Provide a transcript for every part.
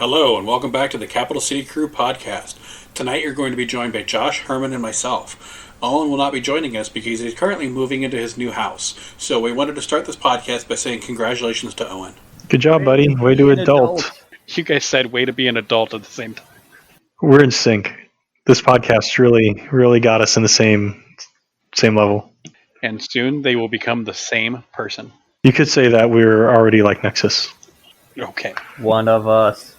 Hello, and welcome back to the Capital City Crew podcast. Tonight you're going to be joined by Josh, Herman, and myself. Owen will not be joining us because he's currently moving into his new house. So we wanted to start this podcast by saying congratulations to Owen. Good job, buddy. Way to adult. You guys said way to be an adult at the same time. We're in sync. This podcast really got us in the same level. And soon they will become the same person. You could say that we're already like Nexus. Okay. One of us.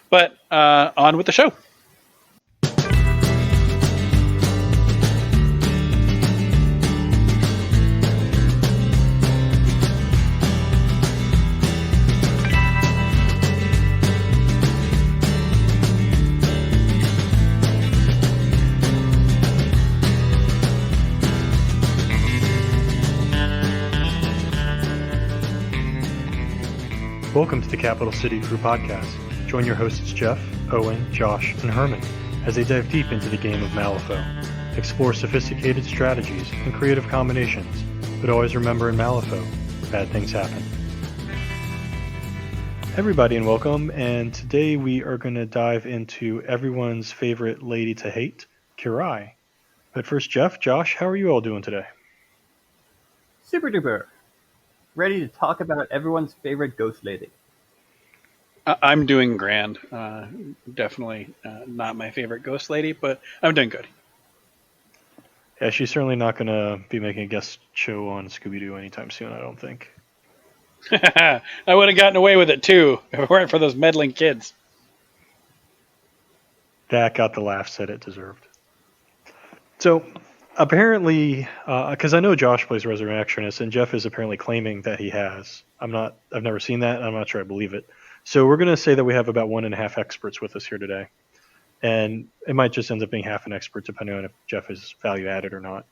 But on with the show. Welcome to the Capital City Crew podcast. Join your hosts Jeff, Owen, Josh, and Herman as they dive deep into the game of Malifaux. Explore sophisticated strategies and creative combinations, but always remember in Malifaux, bad things happen. Everybody and welcome, and today we are going to dive into everyone's favorite lady to hate, Kirai. But first, Jeff, Josh, how are you all doing today? Super duper. Ready to talk about everyone's favorite ghost lady. I'm doing grand. Definitely not my favorite ghost lady, but I'm doing good. Yeah, she's certainly not going to be making a guest show on Scooby-Doo anytime soon, I don't think. I would have gotten away with it too if it weren't for those meddling kids. That got the laughs that it deserved. So, apparently, because I know Josh plays Resurrectionist, and Jeff is apparently claiming that he has. I've never seen that, and I'm not sure I believe it. So we're going to say that we have about 1.5 experts with us here today. And it might just end up being half an expert, depending on if Jeff is value added or not.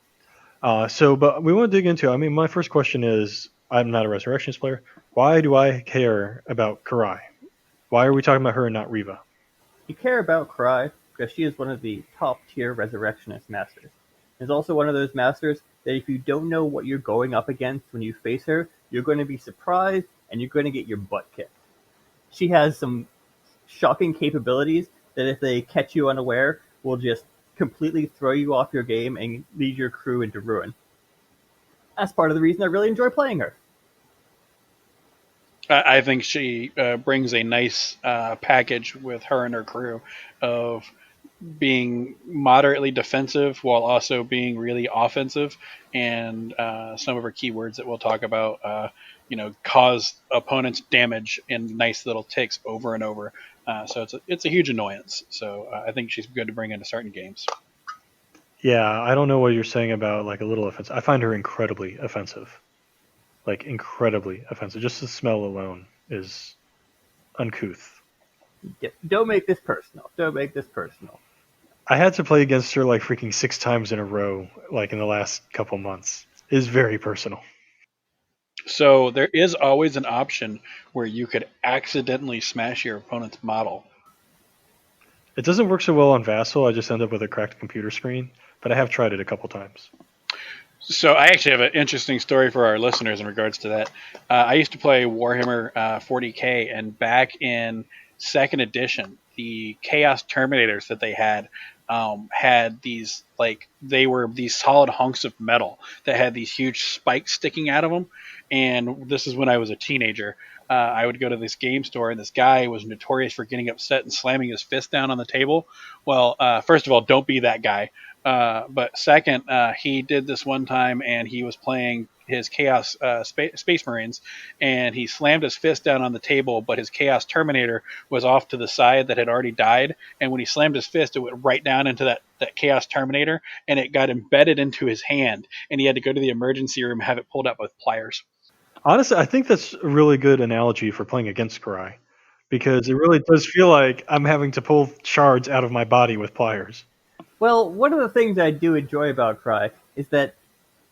But we want to dig into, my first question is, I'm not a Resurrectionist player. Why do I care about Kirai? Why are we talking about her and not Riva? You care about Kirai because she is one of the top tier Resurrectionist masters. Is also one of those masters that if you don't know what you're going up against when you face her, you're going to be surprised and you're going to get your butt kicked. She has some shocking capabilities that if they catch you unaware, will just completely throw you off your game and lead your crew into ruin. That's part of the reason I really enjoy playing her. I think she brings a nice package with her and her crew of being moderately defensive while also being really offensive, and some of her keywords that we'll talk about cause opponents damage in nice little ticks over and over, so it's a huge annoyance. So I think she's good to bring into certain games. Yeah, I don't know what you're saying about like a little offensive. I find her incredibly offensive. Like incredibly offensive. Just the smell alone is uncouth. Don't make this personal. I had to play against her like freaking 6 times in a row, like in the last couple months. It is very personal. So there is always an option where you could accidentally smash your opponent's model. It doesn't work so well on Vassal. I just end up with a cracked computer screen, but I have tried it a couple times. So I actually have an interesting story for our listeners in regards to that. I used to play Warhammer 40K, and back in 2nd edition, the Chaos Terminators that they had these, like, they were these solid hunks of metal that had these huge spikes sticking out of them. And this is when I was a teenager. I would go to this game store, and this guy was notorious for getting upset and slamming his fist down on the table. Well, first of all, don't be that guy. But second, he did this one time, and he was playing his Chaos Space Marines, and he slammed his fist down on the table, but his Chaos Terminator was off to the side that had already died, and when he slammed his fist, it went right down into that Chaos Terminator, and it got embedded into his hand, and he had to go to the emergency room and have it pulled up with pliers. Honestly, I think that's a really good analogy for playing against Kirai, because it really does feel like I'm having to pull shards out of my body with pliers. Well, one of the things I do enjoy about Kirai is that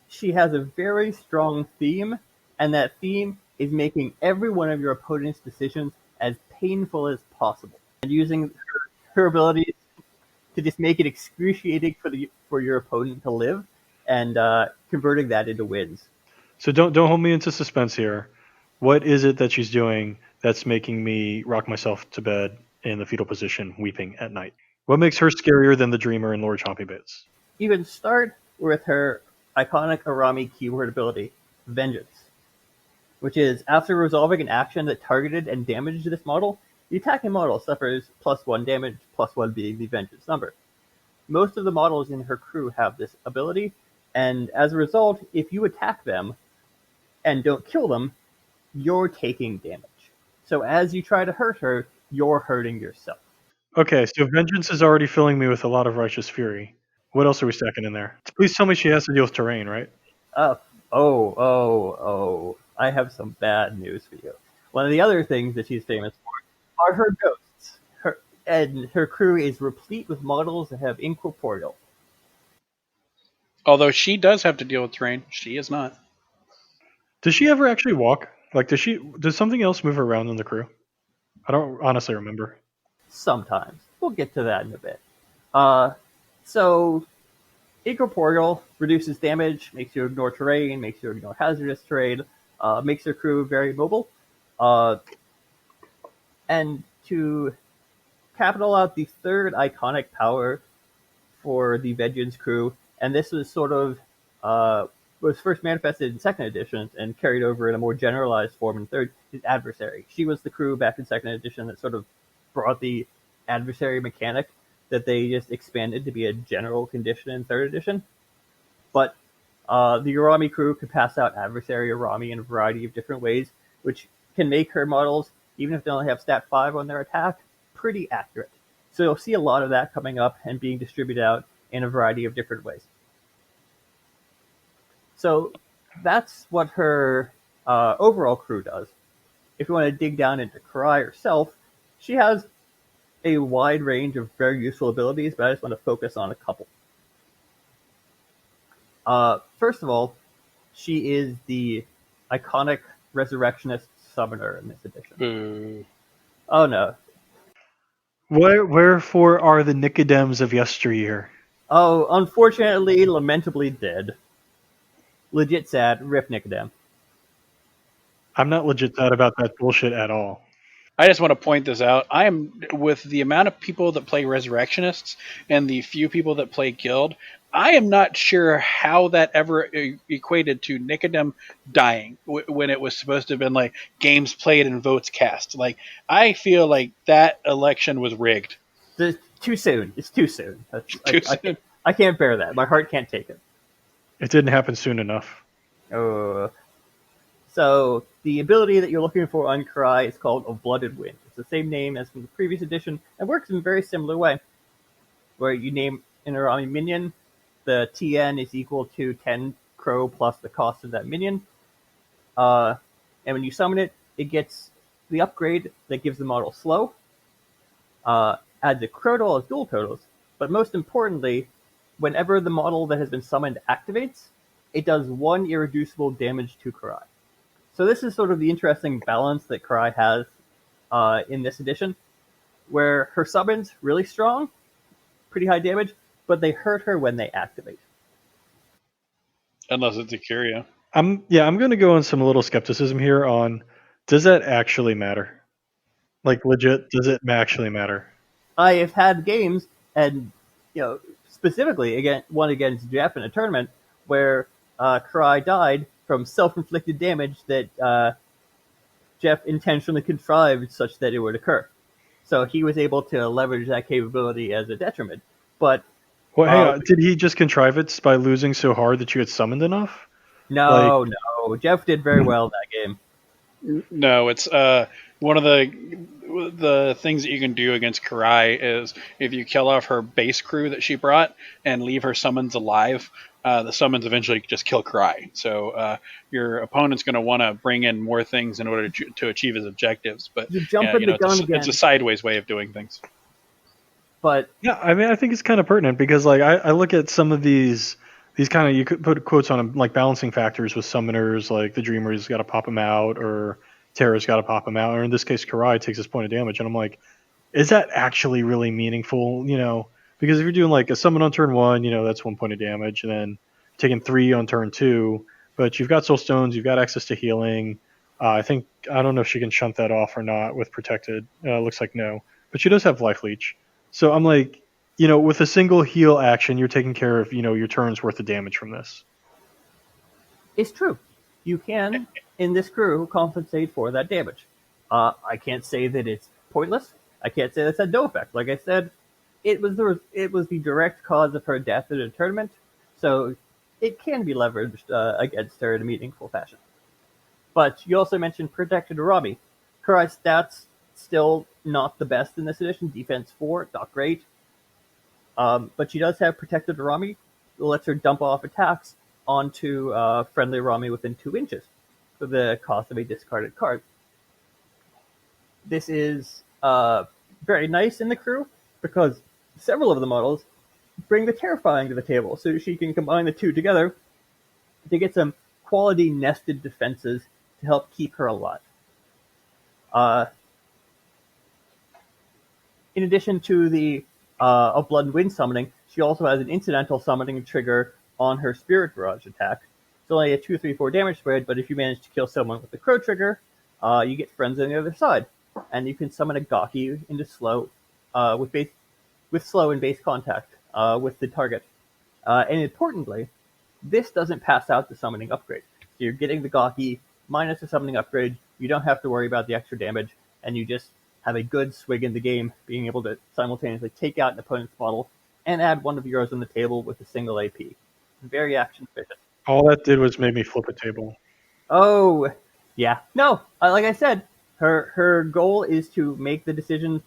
she has a very strong theme, and that theme is making every one of your opponent's decisions as painful as possible, and using her abilities to just make it excruciating for your opponent to live, and converting that into wins. So don't hold me into suspense here. What is it that she's doing that's making me rock myself to bed in the fetal position, weeping at night? What makes her scarier than the Dreamer and Lord Chompy Bits? You can start with her iconic Arami keyword ability, Vengeance, which is after resolving an action that targeted and damaged this model, the attacking model suffers +1 damage, +1 being the Vengeance number. Most of the models in her crew have this ability, and as a result, if you attack them and don't kill them, you're taking damage. So as you try to hurt her, you're hurting yourself. Okay, so Vengeance is already filling me with a lot of Righteous Fury. What else are we stacking in there? Please tell me she has to deal with terrain, right? Uh, oh, I have some bad news for you. One of the other things that she's famous for are her ghosts. Her crew is replete with models that have incorporeal. Although she does have to deal with terrain, she is not. Does she ever actually walk? Like, does something else move her around in the crew? I don't honestly remember. Sometimes. We'll get to that in a bit. So incorporeal reduces damage, makes you ignore terrain, makes you ignore hazardous terrain, makes your crew very mobile. And to capital out the third iconic power for the Vengeance crew, and this was sort of was first manifested in second edition and carried over in a more generalized form in third, is Adversary. She was the crew back in second edition that sort of brought the adversary mechanic that they just expanded to be a general condition in third edition. But the Arami crew could pass out adversary Arami in a variety of different ways, which can make her models, even if they only have stat 5 on their attack, pretty accurate. So you'll see a lot of that coming up and being distributed out in a variety of different ways. So that's what her overall crew does. If you want to dig down into Kirai herself, she has a wide range of very useful abilities, but I just want to focus on a couple. First of all, she is the iconic Resurrectionist summoner in this edition. Boo. Oh no. Wherefore are the Nicodems of yesteryear? Oh, unfortunately, lamentably dead. Legit sad. Rip Nicodem. I'm not legit sad about that bullshit at all. I just want to point this out. I am with the amount of people that play Resurrectionists and the few people that play Guild. I am not sure how that ever equated to Nicodem dying when it was supposed to have been like games played and votes cast. Like I feel like that election was rigged. Too soon. It's too soon. Too soon. I can't bear that. My heart can't take it. It didn't happen soon enough. So the ability that you're looking for on Kirai is called A Blooded Wind. It's the same name as from the previous edition and works in a very similar way, where you name an Arami minion, the TN is equal to 10 Crow plus the cost of that minion, and when you summon it, it gets the upgrade that gives the model slow, adds a Crow total as dual totals, but most importantly, whenever the model that has been summoned activates, it does 1 irreducible damage to Kirai. So this is sort of the interesting balance that Kirai has in this edition, where her summons really strong, pretty high damage, but they hurt her when they activate. Unless it's a Curio. I'm going to go on some little skepticism here on, does that actually matter? Like legit, does it actually matter? I have had games, and specifically one against Jeff in a tournament where Kirai died from self-inflicted damage that Jeff intentionally contrived such that it would occur. So he was able to leverage that capability as a detriment. But hang on. Did he just contrive it by losing so hard that you had summoned enough? No. Jeff did very well that game. No, it's one of the things that you can do against Kirai is if you kill off her base crew that she brought and leave her summons alive, the summons eventually just kill Kirai. So your opponent's going to want to bring in more things in order to achieve his objectives. But it's a sideways way of doing things. But yeah, I mean, I think it's kind of pertinent because like I look at some of these kind of, you could put quotes on them, like balancing factors with summoners, like the Dreamer's got to pop them out, or Terra's got to pop them out, or in this case, Kirai takes this point of damage, and I'm like, is that actually really meaningful? Because if you're doing like a summon on turn 1, that's 1 point of damage, and then taking 3 on turn 2, but you've got soul stones, you've got access to healing. I don't know if she can shunt that off or not with protected. Looks like no, but she does have life leech. So I'm like, with a single heal action, you're taking care of your turn's worth of damage from this. It's true. You can, in this crew, compensate for that damage. I can't say that it's pointless. I can't say that's had no effect. Like I said, it was the direct cause of her death in a tournament, so it can be leveraged against her in a meaningful fashion. But you also mentioned Protected Arami. Kurai's stats still not the best in this edition. Defense 4, not great. But she does have Protected Arami, that lets her dump off attacks onto friendly Arami within 2 inches for the cost of a discarded card. This is very nice in the crew because several of the models bring the Terrifying to the table, so she can combine the two together to get some quality nested defenses to help keep her alive. In addition to the of Blood and Wind summoning, she also has an incidental summoning trigger on her Spirit Barrage attack. It's only a 2-3-4 damage spread, but if you manage to kill someone with the Crow trigger, you get friends on the other side, and you can summon a Gaki into slow with slow and base contact with the target. And importantly, this doesn't pass out the summoning upgrade. So you're getting the Gaki minus the summoning upgrade. You don't have to worry about the extra damage, and you just have a good swig in the game, being able to simultaneously take out an opponent's model and add one of yours on the table with a single AP. Very action efficient. All that did was make me flip a table. Oh, yeah. No, like I said, her goal is to make the decision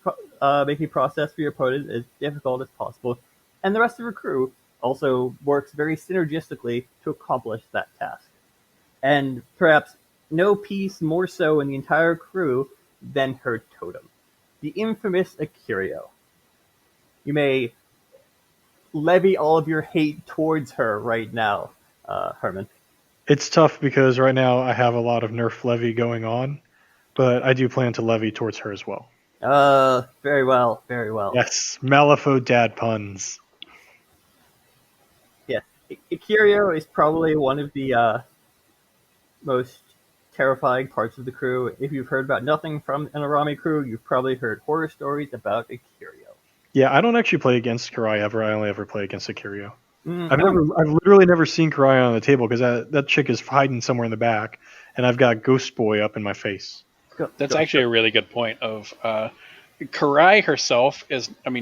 making process for your opponent as difficult as possible, and the rest of her crew also works very synergistically to accomplish that task. And perhaps no piece more so in the entire crew than her totem, the infamous Akirio. You may levy all of your hate towards her right now, Herman. It's tough because right now I have a lot of nerf levy going on, but I do plan to levy towards her as well. Very well, very well. Yes, Malifaux dad puns. Yes, Akirio is probably one of the most terrifying parts of the crew. If you've heard about nothing from an Arami crew, you've probably heard horror stories about Akirio. Yeah, I don't actually play against Kirai ever. I only ever play against Akirio. Mm-hmm. I've literally never seen Kirai on the table because that chick is hiding somewhere in the back, and I've got Ghost Boy up in my face. That's actually a really good point. Kirai herself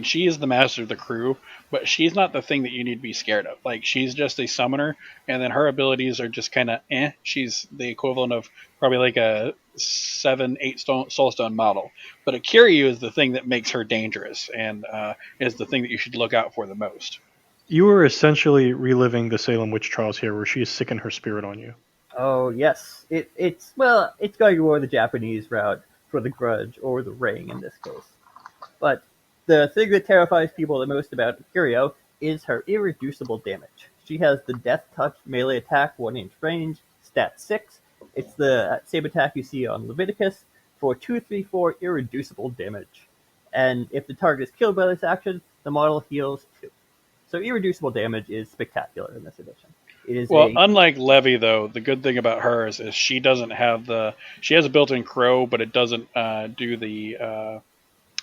she is the master of the crew, but she's not the thing that you need to be scared of. Like, she's just a summoner, and then her abilities are just kind of eh. She's the equivalent of probably like a 7-8 soulstone model. But Akiryu is the thing that makes her dangerous, and is the thing that you should look out for the most. You are essentially reliving the Salem witch trials here, where she is sicking her spirit on you. Oh yes, it's going to go the Japanese route for the Grudge or the Ring in this case. But the thing that terrifies people the most about Akirio is her irreducible damage. She has the Death Touch melee attack 1-inch range, stat 6. It's the same attack you see on Leviticus for 2-3-4 irreducible damage. And if the target is killed by this action, the model heals 2. So irreducible damage is spectacular in this edition. It is unlike Levy, though, the good thing about hers is she doesn't have she has a built-in crow, but it doesn't do the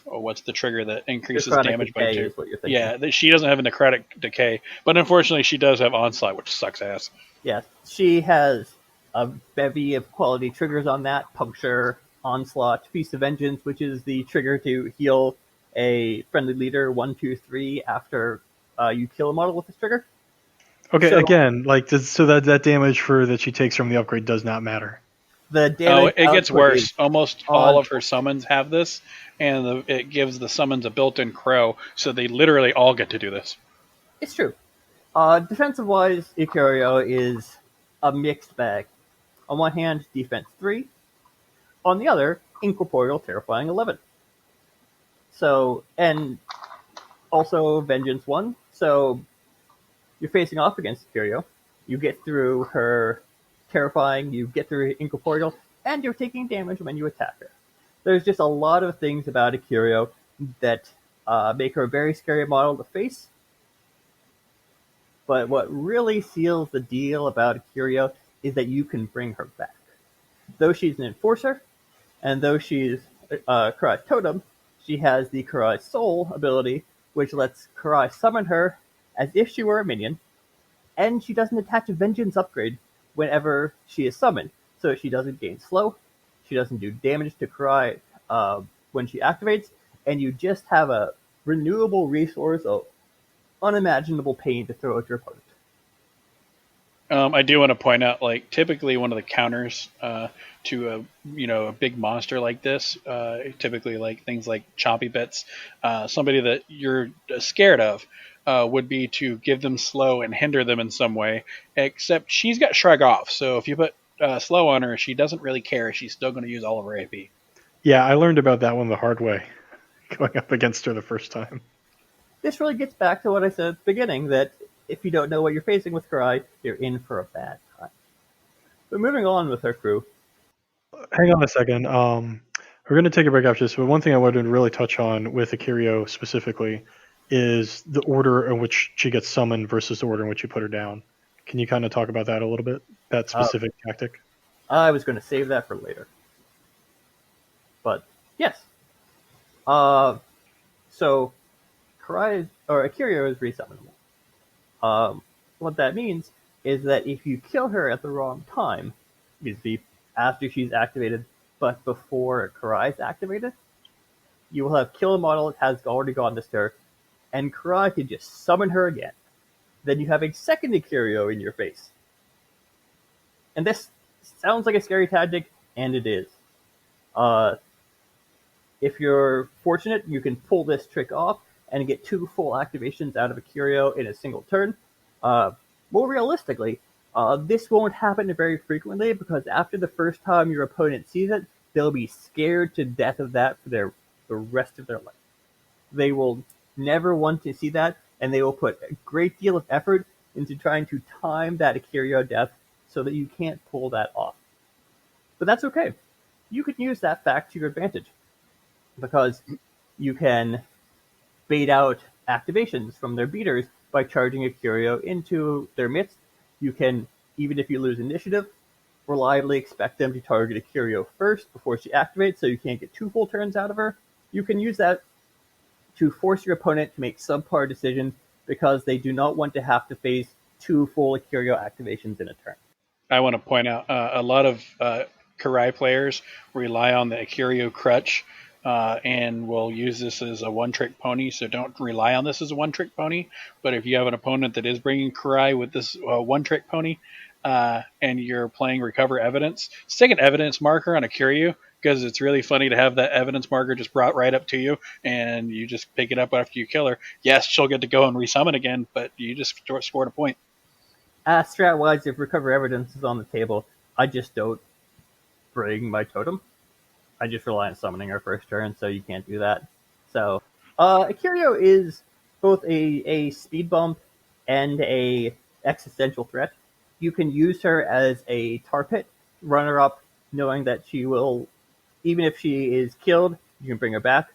what's the trigger that increases damage by 2? Yeah, she doesn't have a necrotic decay, but unfortunately she does have onslaught, which sucks ass. Yes, she has a bevy of quality triggers on that: puncture, onslaught, feast of vengeance, which is the trigger to heal a friendly leader 1, 2, 3 after you kill a model with this trigger. Okay, so, again, so that damage that she takes from the upgrade does not matter. The damage it gets worse. Almost all of her summons have this, and it gives the summons a built-in crow, so they literally all get to do this. It's true. Defensive-wise, Ikario is a mixed bag. On one hand, defense 3. On the other, incorporeal terrifying 11. So, and also vengeance 1. So you're facing off against Ikario. You get through her terrifying, you get through incorporeal, and you're taking damage when you attack her. There's just a lot of things about Akirio that make her a very scary model to face. But what really seals the deal about Akirio is that you can bring her back. Though she's an enforcer, and though she's Kirai's totem, she has the Kirai Soul ability, which lets Kirai summon her as if she were a minion, and she doesn't attach a Vengeance upgrade whenever she is summoned. So she doesn't gain slow, she doesn't do damage to Kirai when she activates, and you just have a renewable resource of unimaginable pain to throw at your opponent. I do want to point out, like, typically one of the counters to a big monster like this, typically like things like chompy bits, somebody that you're scared of, would be to give them slow and hinder them in some way. Except she's got shrug off, so if you put slow on her, she doesn't really care. She's still going to use all of her AP. Yeah, I learned about that one the hard way, going up against her the first time. This really gets back to what I said at the beginning, that if you don't know what you're facing with Kirai, you're in for a bad time. But moving on with our crew. Hang on a second. We're going to take a break after this, but one thing I wanted to really touch on with Akirio specifically is the order in which she gets summoned versus the order in which you put her down. Can you kind of talk about that a little bit, that specific tactic? I was going to save that for later. But, yes. So, Akirio is resummonable. What that means is that if you kill her at the wrong time, after she's activated, but before Kirai is activated, you will have killed a model that has already gone this turn, and Kirai can just summon her again. Then you have a second Akirio in your face. And this sounds like a scary tactic, and it is. If you're fortunate, you can pull this trick off and get 2 full activations out of Akirio in a single turn. More realistically, this won't happen very frequently, because after the first time your opponent sees it, they'll be scared to death of that for the rest of their life. They will never want to see that, and they will put a great deal of effort into trying to time that Akirio death so that you can't pull that off. But that's okay. You can use that fact to your advantage, because you can bait out activations from their beaters by charging Akirio into their midst. You can, even if you lose initiative, reliably expect them to target Akirio first before she activates, so you can't get 2 full turns out of her. You can use that to force your opponent to make subpar decisions, because they do not want to have to face 2 full Akirio activations in a turn. I want to point out a lot of Kirai players rely on the Akirio crutch and will use this as a one-trick pony, so don't rely on this as a one-trick pony. But if you have an opponent that is bringing Kirai with this one-trick pony, and you're playing Recover Evidence, stick an evidence marker on Akirio, because it's really funny to have that evidence marker just brought right up to you, and you just pick it up after you kill her. Yes, she'll get to go and resummon again, but you just scored a point. Strat-wise, if Recover Evidence is on the table, I just don't bring my totem. I just rely on summoning her first turn, so you can't do that. So, Akirio is both a speed bump and a existential threat. You can use her as a tar pit, run her up, knowing that she will, even if she is killed, you can bring her back.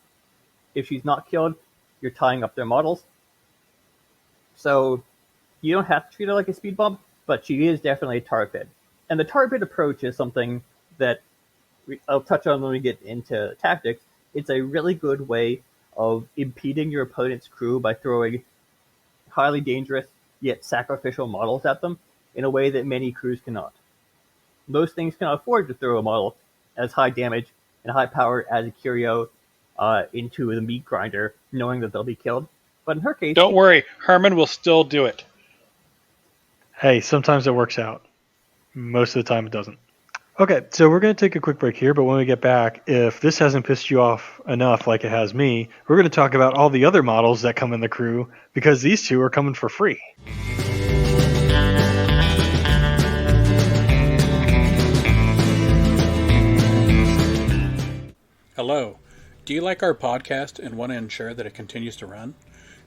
If she's not killed, you're tying up their models. So you don't have to treat her like a speed bump, but she is definitely a tar pit. And the tar pit approach is something that I'll touch on when we get into tactics. It's a really good way of impeding your opponent's crew by throwing highly dangerous yet sacrificial models at them in a way that many crews cannot. Most things cannot afford to throw a model as high damage and high power as Akirio into the meat grinder, knowing that they'll be killed. But in her case... Don't worry, Herman will still do it. Hey, sometimes it works out. Most of the time it doesn't. Okay, so we're going to take a quick break here, but when we get back, if this hasn't pissed you off enough like it has me, we're going to talk about all the other models that come in the crew, because these 2 are coming for free. Hello. Do you like our podcast and want to ensure that it continues to run?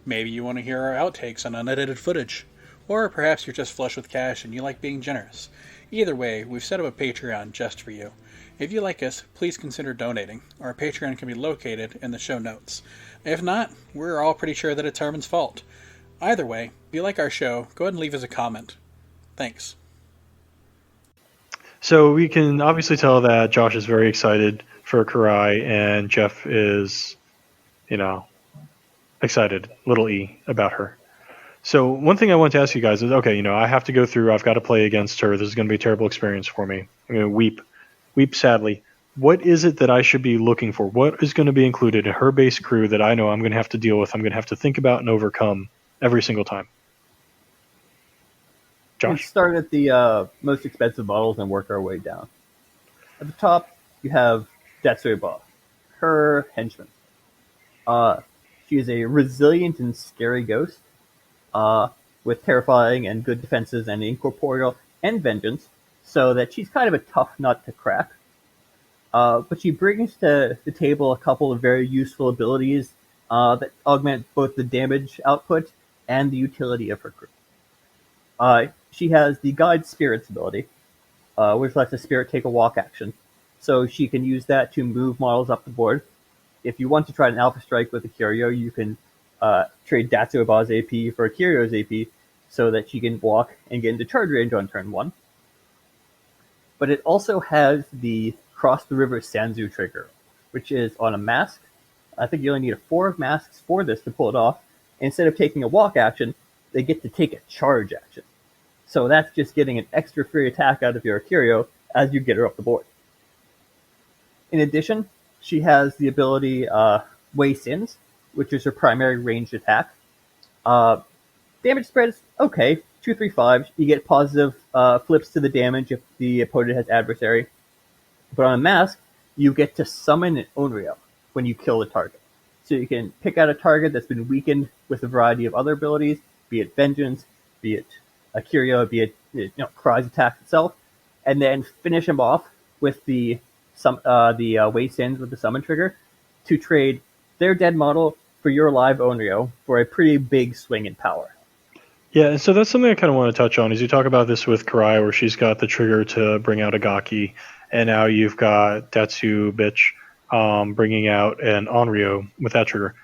Maybe you want to hear our outtakes and unedited footage. Or perhaps you're just flush with cash and you like being generous. Either way, we've set up a Patreon just for you. If you like us, please consider donating. Our Patreon can be located in the show notes. If not, we're all pretty sure that it's Herman's fault. Either way, if you like our show, go ahead and leave us a comment. Thanks. So we can obviously tell that Josh is very excited for Kirai, and Jeff is, you know, excited, little e, about her. So one thing I want to ask you guys is, okay, I have to go through. I've got to play against her. This is going to be a terrible experience for me. I'm going to weep sadly. What is it that I should be looking for? What is going to be included in her base crew that I know I'm going to have to deal with? I'm going to have to think about and overcome every single time. We can Josh. start at the most expensive models and work our way down. At the top, you have Datsuba, her henchman. She is a resilient and scary ghost, with terrifying and good defenses and incorporeal and vengeance, so that she's kind of a tough nut to crack. But she brings to the table a couple of very useful abilities that augment both the damage output and the utility of her crew. She has the Guide Spirits ability, which lets a spirit take a walk action. So she can use that to move models up the board. If you want to try an Alpha Strike with a Curio, you can trade Datsuba's AP for Curio's AP so that she can walk and get into charge range on turn 1. But it also has the Cross the River Sanzu trigger, which is on a mask. I think you only need 4 masks for this to pull it off. Instead of taking a walk action, they get to take a charge action. So that's just getting an extra free attack out of your Curio as you get her up the board. In addition, she has the ability Way Sins, which is her primary ranged attack. Damage spread is okay, 2, 3, 5. You get positive flips to the damage if the opponent has adversary. But on a mask, you get to summon an Onryo when you kill the target. So you can pick out a target that's been weakened with a variety of other abilities, be it Vengeance, be it a Curio, be it Kirai's attack itself, and then finish him off with the Way Sins with the summon trigger to trade their dead model for your live Onryo for a pretty big swing in power. Yeah, and so that's something I kind of want to touch on. Is you talk about this with Kirai, where she's got the trigger to bring out a Gaki, and now you've got Datsu Bitch bringing out an Onryo with that trigger.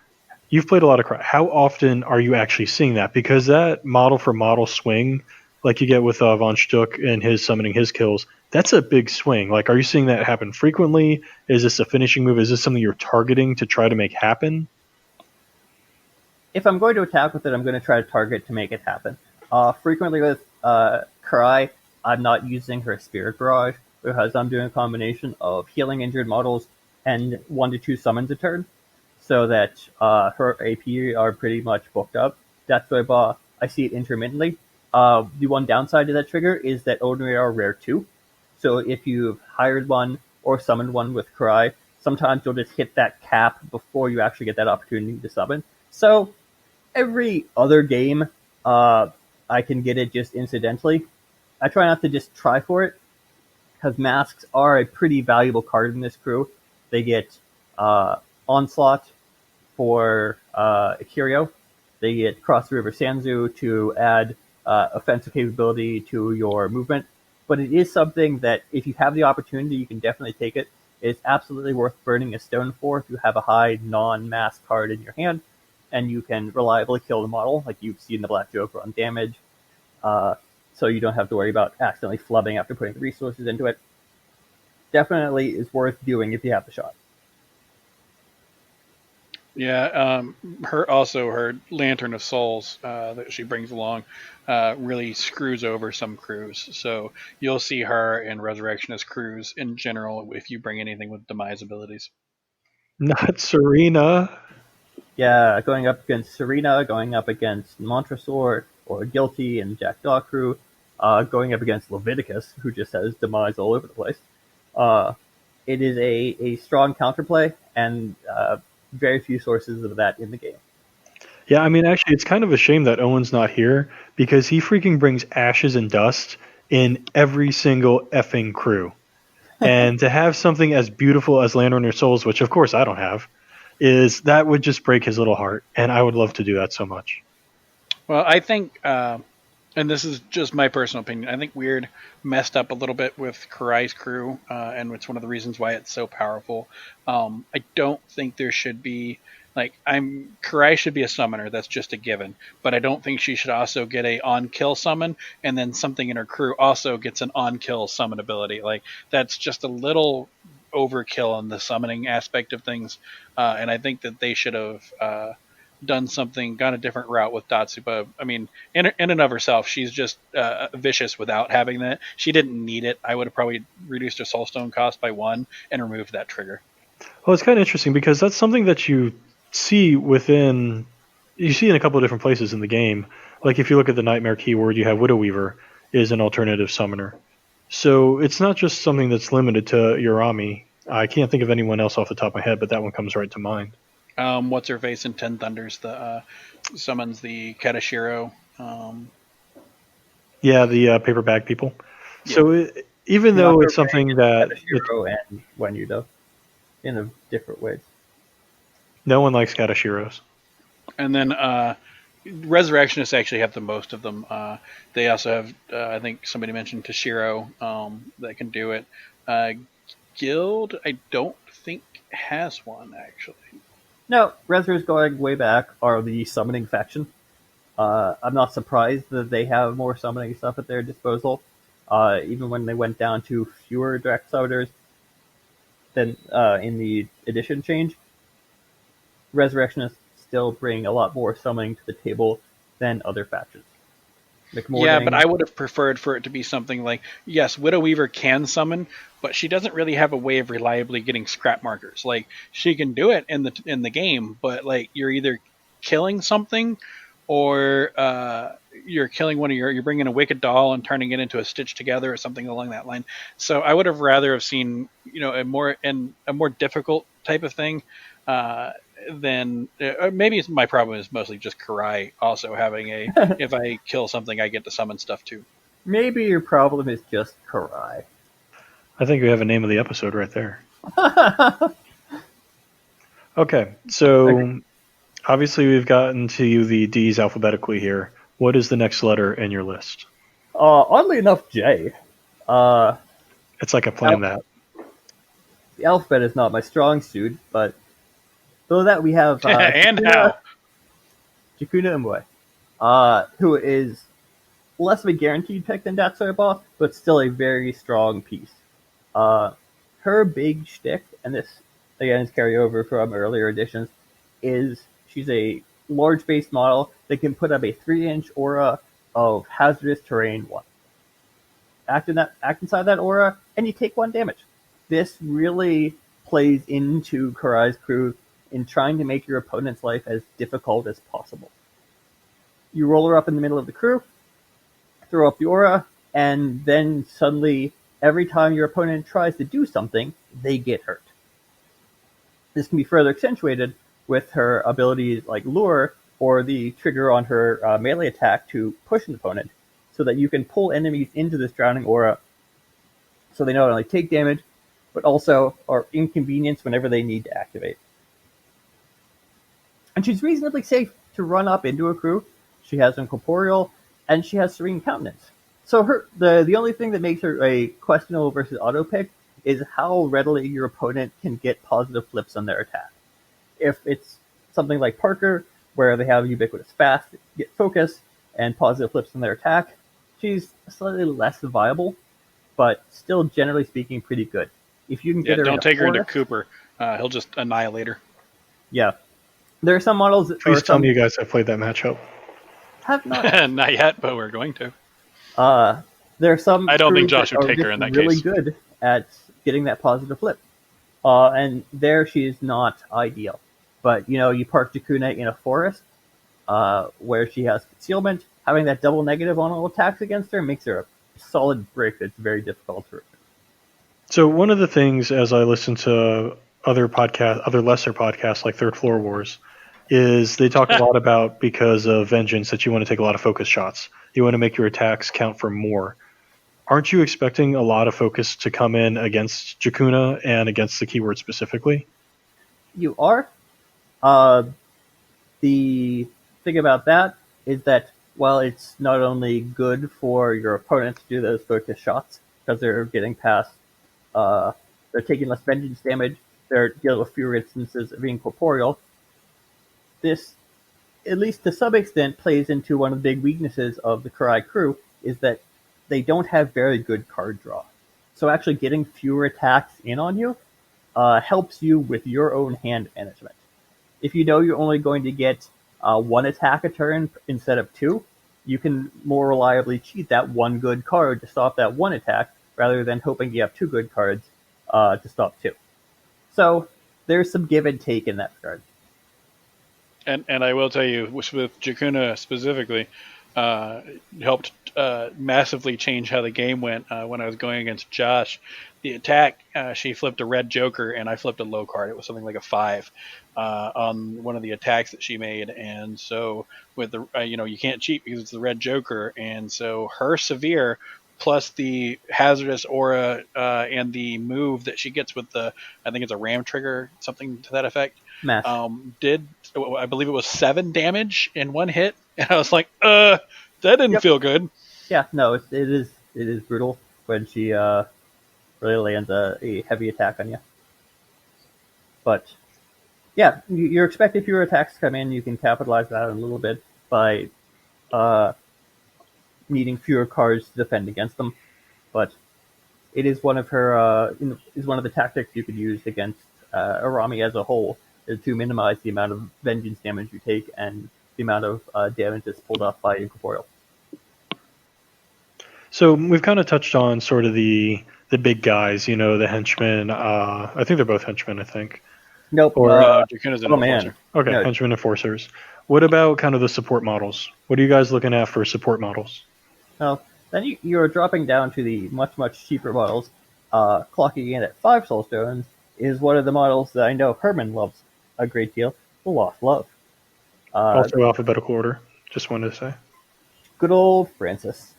You've played a lot of Kirai. How often are you actually seeing that? Because that model for model swing, like you get with Von Stuck and his summoning his kills, that's a big swing. Like, are you seeing that happen frequently? Is this a finishing move? Is this something you're targeting to try to make happen? If I'm going to attack with it, I'm going to try to target to make it happen. Frequently with Kirai, I'm not using her Spirit Barrage because I'm doing a combination of healing injured models and 1 to 2 summons a turn, so that her AP are pretty much booked up. That's why I see it intermittently. The one downside to that trigger is that Onryo are rare too. So if you've hired one or summoned one with Kirai, sometimes you'll just hit that cap before you actually get that opportunity to summon. So every other game, I can get it just incidentally. I try not to just try for it, because masks are a pretty valuable card in this crew. They get Onslaught for Curio. They get Cross the River Sanzu to add offensive capability to your movement. But it is something that, if you have the opportunity, you can definitely take it. It's absolutely worth burning a stone for if you have a high non-mask card in your hand, and you can reliably kill the model, like you've seen the Black Joker on damage, so you don't have to worry about accidentally flubbing after putting the resources into it. Definitely is worth doing if you have the shot. Yeah, her Lantern of Souls that she brings along really screws over some crews. So you'll see her in Resurrectionist crews in general if you bring anything with demise abilities. Not Serena. Yeah, going up against Serena, going up against Montresor or Guilty and Jackdaw crew, going up against Leviticus, who just has demise all over the place. It is a strong counterplay, and very few sources of that in the game. Yeah, I mean, actually, it's kind of a shame that Owen's not here because he freaking brings ashes and dust in every single effing crew. And to have something as beautiful as Landrunner Souls, which of course I don't have, that would just break his little heart. And I would love to do that so much. Well, I think, and this is just my personal opinion, I think Weird messed up a little bit with Kirai's crew, and it's one of the reasons why it's so powerful. I don't think there should be Like Kirai should be a summoner. That's just a given. But I don't think she should also get a on kill summon, and then something in her crew also gets an on kill summon ability. Like that's just a little overkill on the summoning aspect of things. And I think that they should have done something, gone a different route with Datsuba. I mean, in and of herself, she's just vicious without having that. She didn't need it. I would have probably reduced her soulstone cost by 1 and removed that trigger. Well, it's kind of interesting because that's something that you see in a couple of different places in the game. Like if you look at the Nightmare keyword, you have Widow Weaver is an alternative summoner. So it's not just something that's limited to Urami. I can't think of anyone else off the top of my head, but that one comes right to mind. What's her face in Ten Thunders? The summons the Katashiro. Yeah, the paper bag people. Yeah. So even though it's something that Katashiro and Wenyudo in different ways. No one likes Katashiros. And then Resurrectionists actually have the most of them. They also have, I think somebody mentioned Tashiro that can do it. Guild, I don't think has one actually. No, Rezzers going way back are the summoning faction. I'm not surprised that they have more summoning stuff at their disposal. Even when they went down to fewer direct summoners than in the edition change, Resurrectionists still bring a lot more summoning to the table than other factions. Yeah, but I would have preferred for it to be something like, yes, Widow Weaver can summon, but she doesn't really have a way of reliably getting scrap markers. Like she can do it in the game, but like you're either killing something or you're killing you're bringing a Wicked Doll and turning it into a Stitch Together or something along that line. So I would have rather have seen a more difficult type of thing. Then maybe my problem is mostly just Kirai also having if I kill something, I get to summon stuff too. Maybe your problem is just Kirai. I think we have a name of the episode right there. Okay, so obviously we've gotten to the D's alphabetically here. What is the next letter in your list? Oddly enough, J. It's like I planned that. The alphabet is not my strong suit, but so that we have and Jakuna Umwe, who is less of a guaranteed pick than Datsurba, but still a very strong piece. Her big shtick, and this again is carryover from earlier editions, is she's a large base model that can put up a 3-inch aura of hazardous terrain 1. Act inside that aura, and you take 1 damage. This really plays into Kirai's crew in trying to make your opponent's life as difficult as possible. You roll her up in the middle of the crew, throw up the aura, and then suddenly, every time your opponent tries to do something, they get hurt. This can be further accentuated with her abilities like Lure, or the trigger on her melee attack to push an opponent, so that you can pull enemies into this drowning aura, so they not only take damage, but also are inconvenienced whenever they need to activate. And she's reasonably safe to run up into a crew. She has incorporeal, and she has serene countenance. So the only thing that makes her a questionable versus auto pick is how readily your opponent can get positive flips on their attack. If it's something like Parker, where they have ubiquitous fast, get focus, and positive flips on their attack, she's slightly less viable, but still generally speaking pretty good. If you can get her, don't take her into Cooper. He'll just annihilate her. Yeah. There are some models that... Please tell me you guys have played that matchup. Have not. Not yet, but we're going to. There are some... I don't think Josh would take her in that really case. Really good at getting that positive flip. And there she is not ideal. But, you park Jakuna in a forest where she has concealment. Having that double negative on all attacks against her makes her a solid brick that's very difficult to remove. So one of the things, as I listen to other lesser podcasts like Third Floor Wars, is they talk a lot about, because of Vengeance, that you want to take a lot of focus shots. You want to make your attacks count for more. Aren't you expecting a lot of focus to come in against Jakuna and against the keyword specifically? You are. The thing about that is that while it's not only good for your opponent to do those focus shots, because they're getting past, they're taking less vengeance damage, they're dealing with fewer instances of incorporeal, This, at least to some extent, plays into one of the big weaknesses of the Kirai crew, is that they don't have very good card draw. So actually getting fewer attacks in on you helps you with your own hand management. If you know you're only going to get one attack a turn instead of two, you can more reliably cheat that one good card to stop that one attack rather than hoping you have two good cards to stop two. So there's some give and take in that regard. And I will tell you, with Jakuna specifically, uh, helped massively change how the game went when I was going against Josh. The attack, she flipped a red Joker, and I flipped a low card. It was something like a 5 on one of the attacks that she made, and so with the you can't cheat because it's the red Joker, and so her severe plus the hazardous aura and the move that she gets with the, I think it's a ram trigger, something to that effect. Mash. Did, I believe it was 7 damage in one hit, and I was like, that didn't feel good. Yeah, no, it is brutal when she really lands a heavy attack on you. But yeah, you're expecting fewer attacks to come in. You can capitalize that a little bit by needing fewer cards to defend against them. But it is one of her is one of the tactics you could use against Arami as a whole, is to minimize the amount of vengeance damage you take and the amount of damage that's pulled off by incorporeal. So we've kind of touched on sort of the big guys, the henchmen. I think they're both henchmen, I think. Nope. Or Jakuna's an oh enforcer. man. Okay, No. henchmen enforcers. What about kind of the support models? What are you guys looking at for support models? Well, then you're dropping down to the much, much cheaper models. Clocking in at 5 soulstones is one of the models that I know Herman loves a great deal, the Lost Love. Also alphabetical order, just wanted to say. Good old Francis.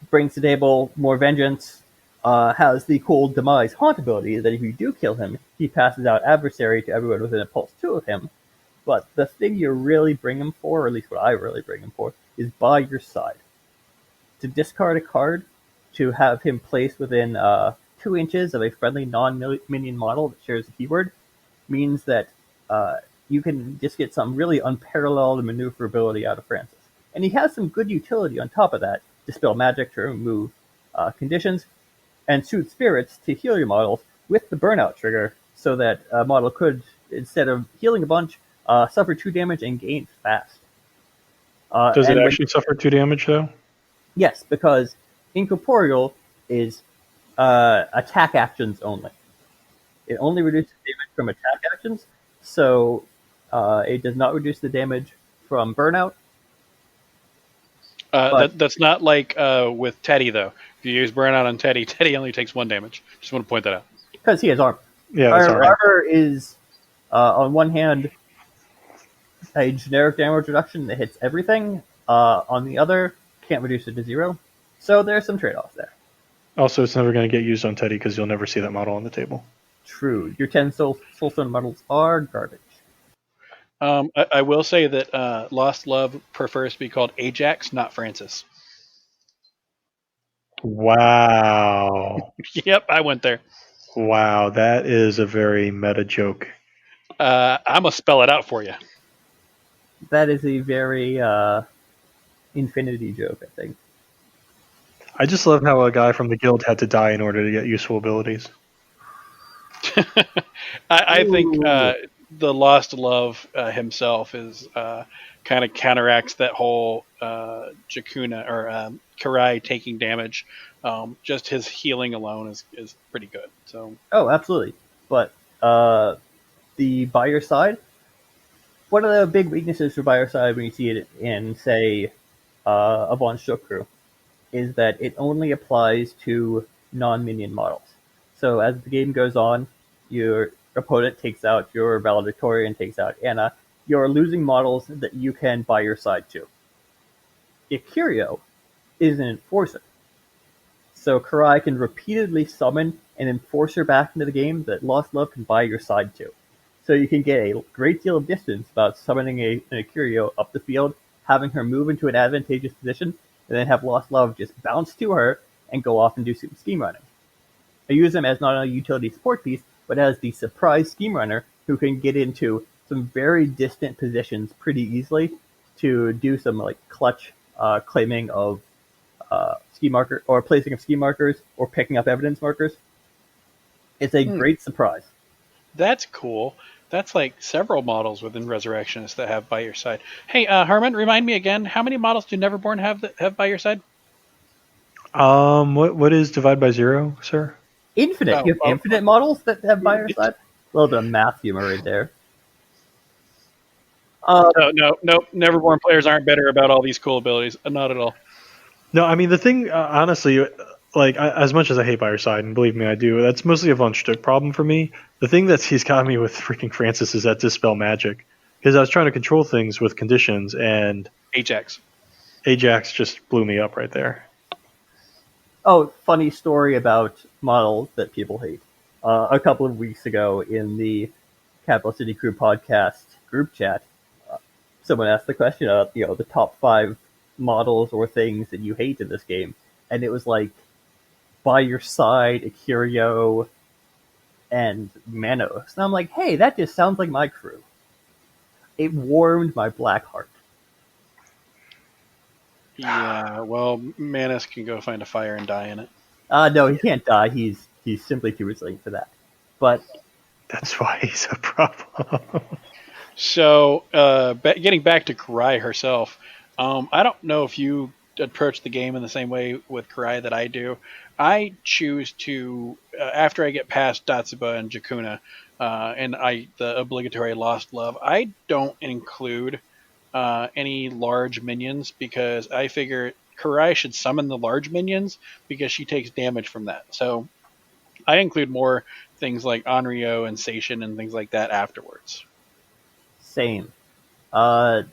Brings to the table more vengeance, has the cool Demise Haunt ability that if you do kill him, he passes out adversary to everyone within a pulse 2 of him. But the thing you really bring him for, or at least what I really bring him for, is by your side. To discard a card, to have him placed within 2 inches of a friendly non-minion model that shares a keyword, means that you can just get some really unparalleled maneuverability out of Francis. And he has some good utility on top of that. Dispel Magic to remove conditions, and Soothe Spirits to heal your models with the Burnout trigger, so that a model could, instead of healing a bunch, suffer 2 damage and gain fast. Does it actually suffer 2 damage, though? Yes, because Incorporeal is attack actions only. It only reduces damage from attack actions, so it does not reduce the damage from Burnout. That's not like with Teddy, though. If you use Burnout on Teddy, Teddy only takes 1 damage. Just want to point that out. Because he has armor. Yeah, Armor is, on one hand, a generic damage reduction that hits everything. On the other, can't reduce it to 0. So there's some trade-offs there. Also, it's never going to get used on Teddy because you'll never see that model on the table. True. Your 10 Soulstone models are garbage. I will say that Lost Love prefers to be called Ajax, not Francis. Wow. Yep, I went there. Wow, that is a very meta joke. I'm going to spell it out for you. That is a very infinity joke, I think. I just love how a guy from the guild had to die in order to get useful abilities. I think the Lost Love himself is kind of counteracts that whole Jakuna or Kirai taking damage. Just his healing alone is pretty good. So. Oh, absolutely. But the by your side, one of the big weaknesses for by your side when you see it in, say, a Von Shook crew, is that it only applies to non-minion models. So as the game goes on, your opponent takes out your valedictorian, takes out Anna, you're losing models that you can buy your side to. Ikirio is an enforcer. So Kirai can repeatedly summon an enforcer back into the game that Lost Love can buy your side to. So you can get a great deal of distance about summoning an Ikirio up the field, having her move into an advantageous position, and then have Lost Love just bounce to her and go off and do some scheme running. I use them as not only a utility support piece, but as the surprise scheme runner who can get into some very distant positions pretty easily to do some like clutch claiming of ski marker or placing of ski markers or picking up evidence markers. It's a great surprise. That's cool. That's like several models within Resurrectionist that have by your side. Hey, Herman, remind me again, how many models do Neverborn have by your side? What is divide by zero, sir? Infinite. Oh, You have oh, infinite models that have by your it's, side. A little bit of math humor right there. no, Neverborn players aren't bitter about all these cool abilities. Not at all. No, I mean the thing, honestly, like as much as I hate by your side, and believe me, I do. That's mostly a von Stuck problem for me. The thing that he's got me with freaking Francis is that dispel magic, because I was trying to control things with conditions, and Ajax. Ajax just blew me up right there. Oh, funny story about models that people hate. A couple of weeks ago in the Capital City Crew podcast group chat, someone asked the question of the top 5 models or things that you hate in this game, and it was like by your side, Akirio, and Manos. And I'm like, hey, that just sounds like my crew. It warmed my black heart. Yeah, well, Manus can go find a fire and die in it. No, he can't die. He's simply too resilient for that. But That's why he's a problem. So, getting back to Kirai herself, I don't know if you approach the game in the same way with Kirai that I do. I choose to, after I get past Datsuba and Jakuna, and the obligatory Lost Love, I don't include any large minions because I figure Kirai should summon the large minions because she takes damage from that. So I include more things like Onryo and Seishin and things like that afterwards. same. Uh,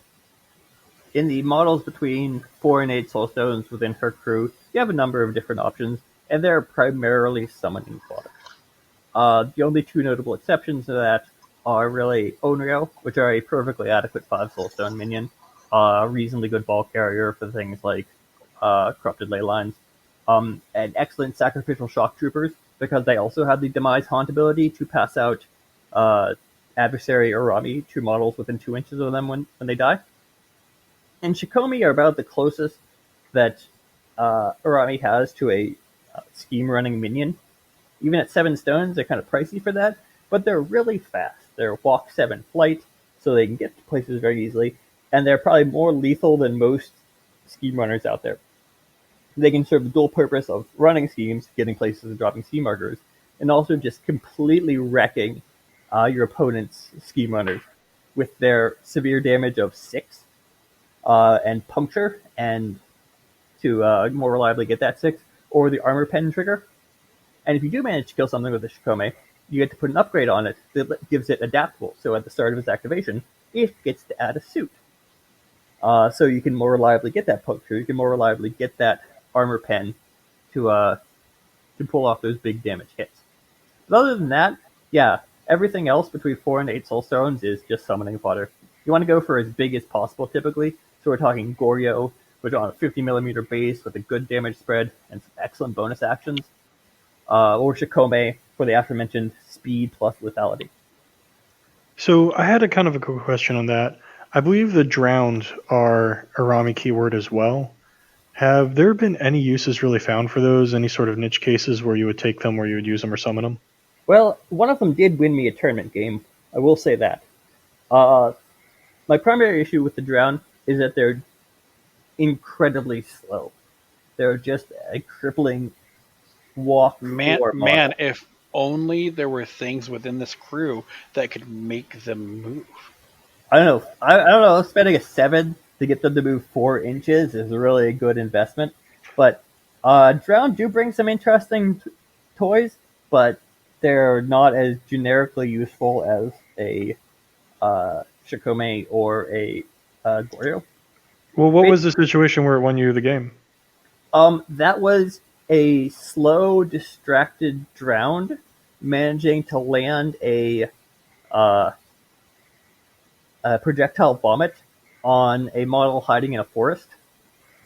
in the models between 4 and 8 soulstones within her crew, you have a number of different options, and they're primarily summoning fodder. The only 2 notable exceptions to that are really Onryo, which are a perfectly adequate 5 soulstone minion, reasonably good ball carrier for things like corrupted ley lines, and excellent sacrificial shock troopers because they also have the demise haunt ability to pass out adversary Urami to models within 2 inches of them when they die. And Shikomi are about the closest that Urami has to a scheme running minion. Even at 7 stones, they're kind of pricey for that, but they're really fast. They're walk 7 flight, so they can get to places very easily, and they're probably more lethal than most scheme runners out there. They can serve the dual purpose of running schemes, getting places and dropping scheme markers, and also just completely wrecking your opponent's scheme runners with their severe damage of 6 and puncture, and to more reliably get that 6, or the armor pen trigger. And if you do manage to kill something with a Shikome, you get to put an upgrade on it that gives it adaptable. So at the start of its activation, it gets to add a suit. So you can more reliably get that puncture. You can more reliably get that armor pen to pull off those big damage hits. But other than that, yeah, everything else between 4 and 8 soulstones is just summoning fodder. You want to go for as big as possible typically. So we're talking Goryo, which on a 50mm base with a good damage spread and some excellent bonus actions. Or Shikome for the aforementioned speed plus lethality. So I had a kind of a quick question on that. I believe the drowned are a Rami keyword as well. Have there been any uses really found for those? Any sort of niche cases where you would take them, where you would use them or summon them? Well, one of them did win me a tournament game. I will say that. My primary issue with the drown is that they're incredibly slow. They're just a crippling walk for Man, if only there were things within this crew that could make them move. I don't know. I don't know. Spending a 7 to get them to move 4 inches is really a good investment. But Drown do bring some interesting toys, but they're not as generically useful as a Shikome or a Goryo. Well, what was the situation where it won you the game? That was a slow, distracted Drowned managing to land uh, a projectile vomit on a model hiding in a forest.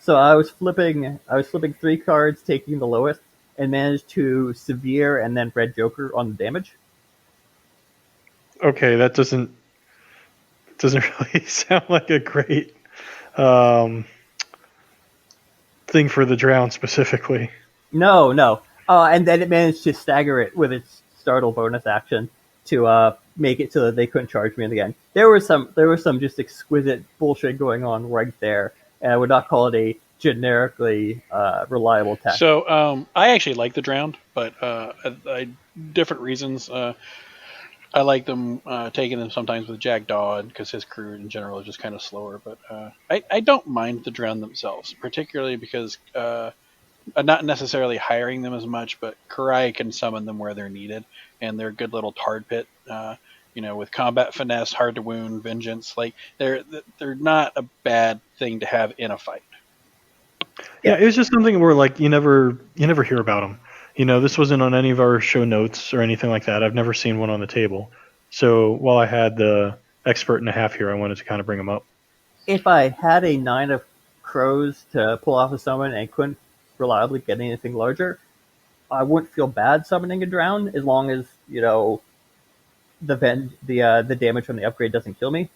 So I was flipping 3 cards, taking the lowest, and managed to severe and then red Joker on the damage. Okay, that doesn't. doesn't really sound like a great um, thing for the drown specifically. No, no. And then it managed to stagger it with its startle bonus action to make it so that they couldn't charge me again. There was some just exquisite bullshit going on right there, and I would not call it a generically reliable tactic. So I actually like the drowned, but different reasons. I like them taking them sometimes with Jack Dodd because his crew in general is just kind of slower. But I don't mind the drowned themselves, particularly because not necessarily hiring them as much, but Kirai can summon them where they're needed, and they're a good little tard pit. With combat finesse, hard to wound, vengeance, like they're not a bad thing to have in a fight. Yeah, it was just something where like you never hear about them. This wasn't on any of our show notes or anything like that. I've never seen one on the table. So while I had the expert and a half here, I wanted to kind of bring them up. If I had a 9 of crows to pull off a summon and couldn't reliably get anything larger, I wouldn't feel bad summoning a drown as long as the damage from the upgrade doesn't kill me.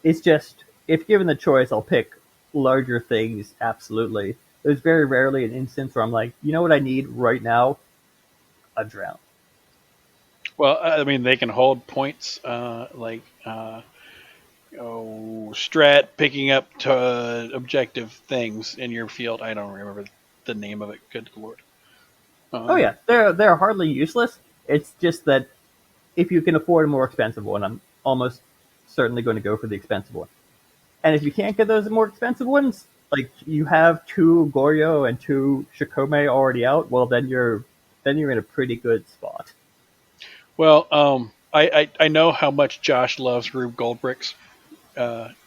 It's just, if given the choice, I'll pick larger things. Absolutely. There's very rarely an instance where I'm like, you know what I need right now? A drown. Well, I mean, they can hold points strat picking up objective things in your field. I don't remember the name of it. Good lord. Oh yeah, they're hardly useless. It's just that if you can afford a more expensive one, I'm almost certainly going to go for the expensive one. And if you can't get those more expensive ones, like you have 2 Goryo and 2 Shikome already out, well then you're in a pretty good spot. Well, I know how much Josh loves Rube Goldbricks,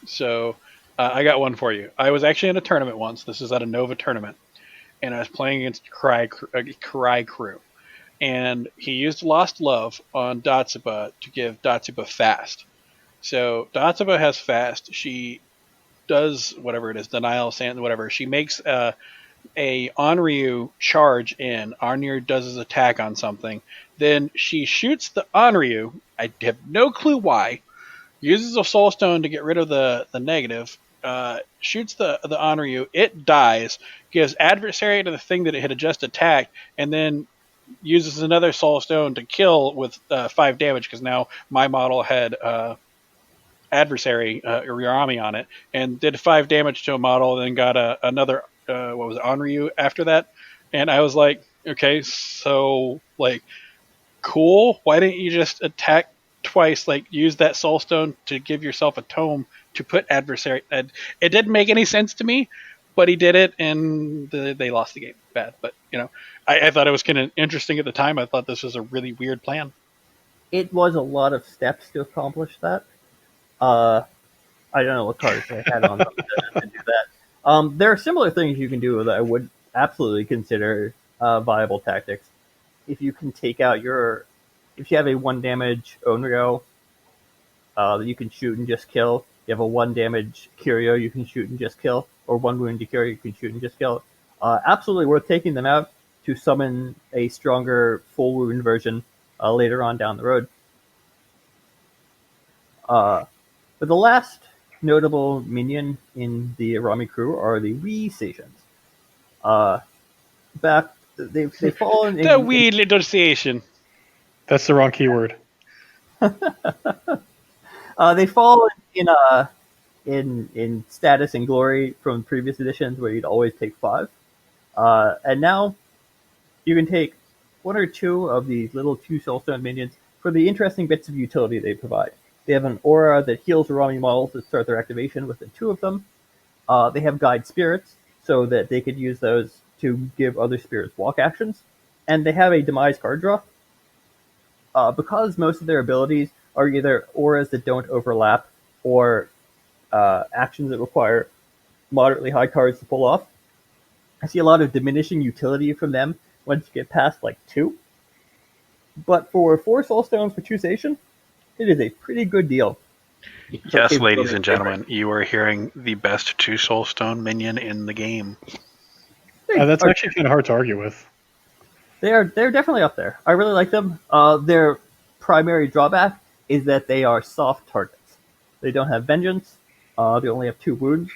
so I got one for you. I was actually in a tournament once. This is at a Nova tournament, and I was playing against Kirai crew, and he used Lost Love on Datsuba to give Datsuba fast. So Datsuba has fast. She does whatever it is, denial, sand, whatever. She makes a Onryu charge in. Onryu does his attack on something. Then she shoots the Onryu. I have no clue why. Uses a Soul Stone to get rid of the negative. Shoots the Onryu. It dies. Gives adversary to the thing that it had just attacked, and then uses another Soul Stone to kill with 5 damage because now my model had adversary Urami on it and did 5 damage to a model, and then got another Onryu after that. And I was like, okay, so like, cool. Why didn't you just attack twice? Like, use that Soul Stone to give yourself a tome to put adversary. It didn't make any sense to me, but he did it, and they lost the game. Bad, but I thought it was kind of interesting at the time. I thought this was a really weird plan. It was a lot of steps to accomplish that. I don't know what cards they had on them to do that. There are similar things you can do that I would absolutely consider viable tactics. If you can take out if you have a 1 damage Onryo that you can shoot and just kill, you have a 1 damage Kiryu you can shoot and just kill, or 1 wound to Kiryu you can shoot and just kill. Absolutely worth taking them out to summon a stronger full wound version later on down the road. But the last notable minion in the Arami crew are the wee stations. They've fallen in The wee little station. That's the wrong keyword. They fall in status and glory from previous editions where you'd always take 5. And now you can take 1 or 2 of these little 2 Soulstone minions for the interesting bits of utility they provide. They have an aura that heals Arami models that start their activation within 2 of them. They have guide spirits, so that they could use those to give other spirits walk actions. And they have a demise card draw. Because most of their abilities are either auras that don't overlap or actions that require moderately high cards to pull off, I see a lot of diminishing utility from them once you get past like 2. But for 4 Soul Stones for 2 Station, it is a pretty good deal. Yes, ladies and gentlemen, you are hearing the best 2 Soul Stone minion in the game. That's actually kind of hard to argue with. They're definitely up there. I really like them. Their primary drawback is that they are soft targets. They don't have vengeance. They only have 2 wounds,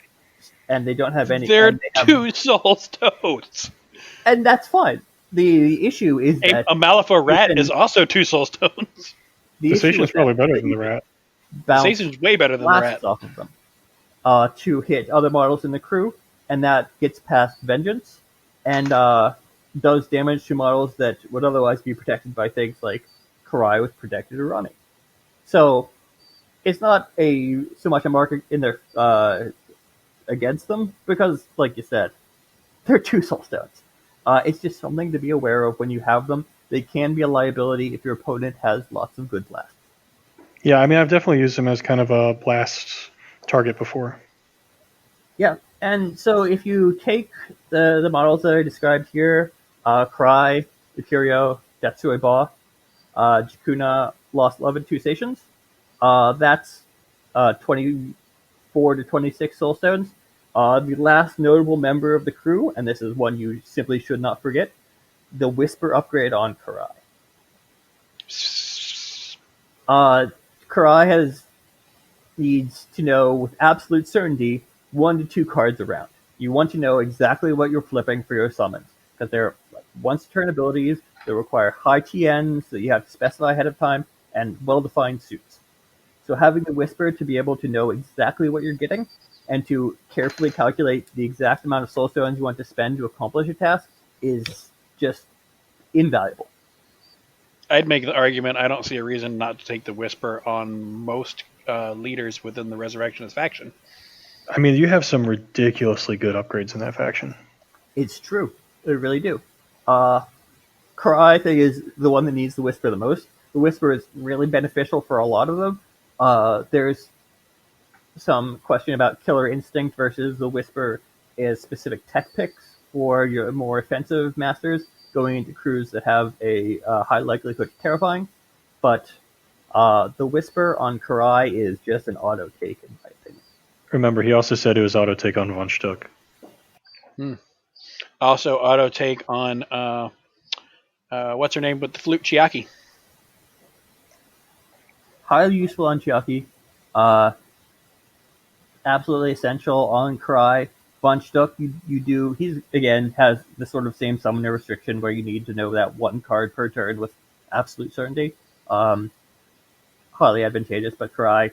and they don't have any. They're And they have, 2 soul stones. and that's fine. The issue is that A Malifaux they rat can, is also 2 soul stones. the The issue station's with probably that is better that than you the can rat. The bounce station's way better than the rat. blasts off of them to hit other models in the crew, and that gets past vengeance and does damage to models that would otherwise be protected by things like Kirai with protected Urami. So it's not so much a mark in their against them because, like you said, they're 2 soul stones. It's just something to be aware of when you have them. They can be a liability if your opponent has lots of good blasts. Yeah, I mean, I've definitely used them as kind of a blast target before. Yeah, and so if you take the models that I described here, Kirai, Ikurio, Datsue Ba, Jakuna, Lost Love, and 2 Stations, that's 24 to 26 soul stones. The last notable member of the crew, and this is one you simply should not forget, the Whisper upgrade on Kirai. Kirai needs to know with absolute certainty 1 to 2 cards around. You want to know exactly what you're flipping for your summons, because they're once turn abilities that require high TNs that you have to specify ahead of time, and well-defined suits. So having the Whisper to be able to know exactly what you're getting, and to carefully calculate the exact amount of soul stones you want to spend to accomplish a task is just invaluable. I'd make the argument I don't see a reason not to take the Whisper on most leaders within the Resurrectionist faction. I mean, you have some ridiculously good upgrades in that faction. It's true. They really do. Kirai, I think, is the one that needs the Whisper the most. The Whisper is really beneficial for a lot of them. There's some question about Killer Instinct versus the Whisper as specific tech picks for your more offensive masters going into crews that have a high likelihood of terrifying. But the Whisper on Kirai is just an auto take, in my opinion. Remember, he also said it was auto take on Von Stuck. Also, auto take on what's her name with the flute, Chiaki. Highly useful on Chiaki. Absolutely essential on Kirai. Von Stuck, you do. He's again has the sort of same summoner restriction where you need to know that 1 card per turn with absolute certainty. Highly advantageous, but Kirai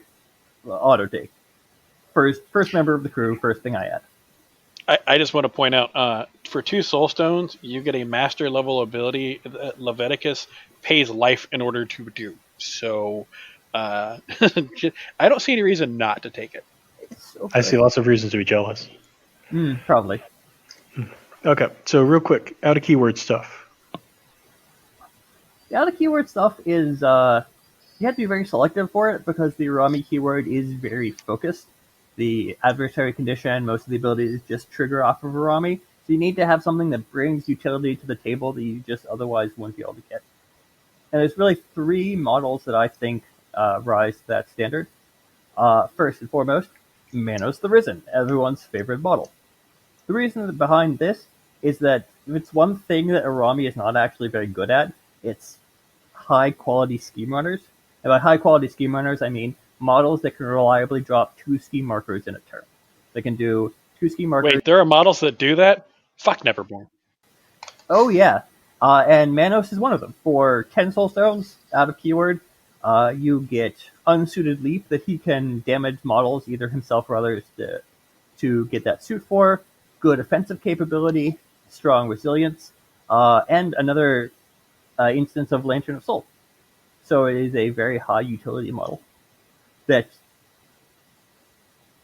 auto take. First member of the crew. First thing I add. I just want to point out for 2 soul stones, you get a master level ability that Leviticus pays life in order to do. So I don't see any reason not to take it. So I see lots of reasons to be jealous. Probably. Okay, so real quick, out of keyword stuff. The out of keyword stuff is you have to be very selective for it because the Urami keyword is very focused. The adversary condition, most of the abilities just trigger off of Urami. So you need to have something that brings utility to the table that you just otherwise wouldn't be able to get. And there's really 3 models that I think rise to that standard. First and foremost, Manos the Risen, everyone's favorite model. The reason behind this is that if it's one thing that Urami is not actually very good at, it's high-quality scheme runners. And by high-quality scheme runners, I mean models that can reliably drop 2 scheme markers in a turn. They can do 2 scheme markers. Wait, there are models that do that? Fuck Neverborn. Oh, yeah. And Manos is one of them. For 10 soul stones out of keyword, you get Unsuited Leap that he can damage models, either himself or others, to get that suit for. Good offensive capability, strong resilience, and another instance of Lantern of Soul. So it is a very high utility model that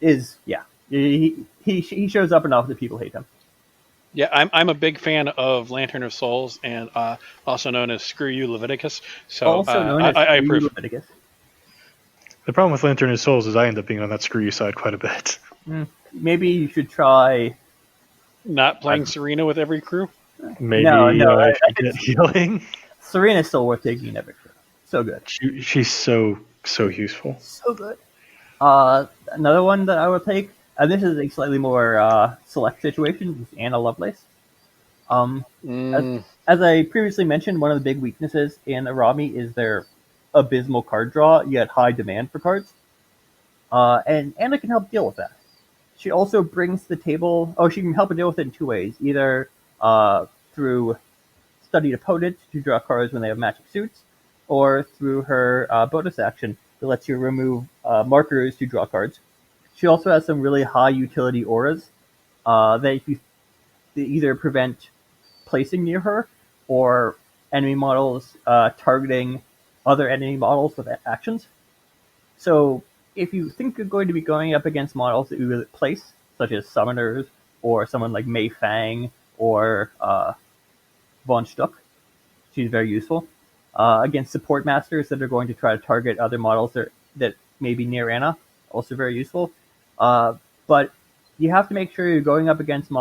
is, yeah, he shows up enough that people hate him. Yeah, I'm a big fan of Lantern of Souls, and also known as Screw You Leviticus. So Also known as I approve. Leviticus. The problem with Lantern of Souls is I end up being on that screw you side quite a bit. Maybe you should try. Not playing Serena with every crew. Maybe No, if I get healing. Serena's still worth taking in every crew. So good. She's so useful. So good. Another one that I would take, and this is a slightly more select situation, is Anna Lovelace. As I previously mentioned, one of the big weaknesses in Arami is their abysmal card draw, yet high demand for cards. and Anna can help deal with that. She also brings to the table. Oh, she can help deal with it in two ways: either through studied opponents to draw cards when they have magic suits, or through her bonus action that lets you remove markers to draw cards. She also has some really high utility auras that if you that either prevent placing near her or enemy models targeting other enemy models with actions. So if you think you're going to be going up against models that you really place, such as summoners or someone like Mei Fang or Von Stuck, she's very useful. Against support masters that are going to try to target other models that may be near Anna, also very useful. But you have to make sure you're going up against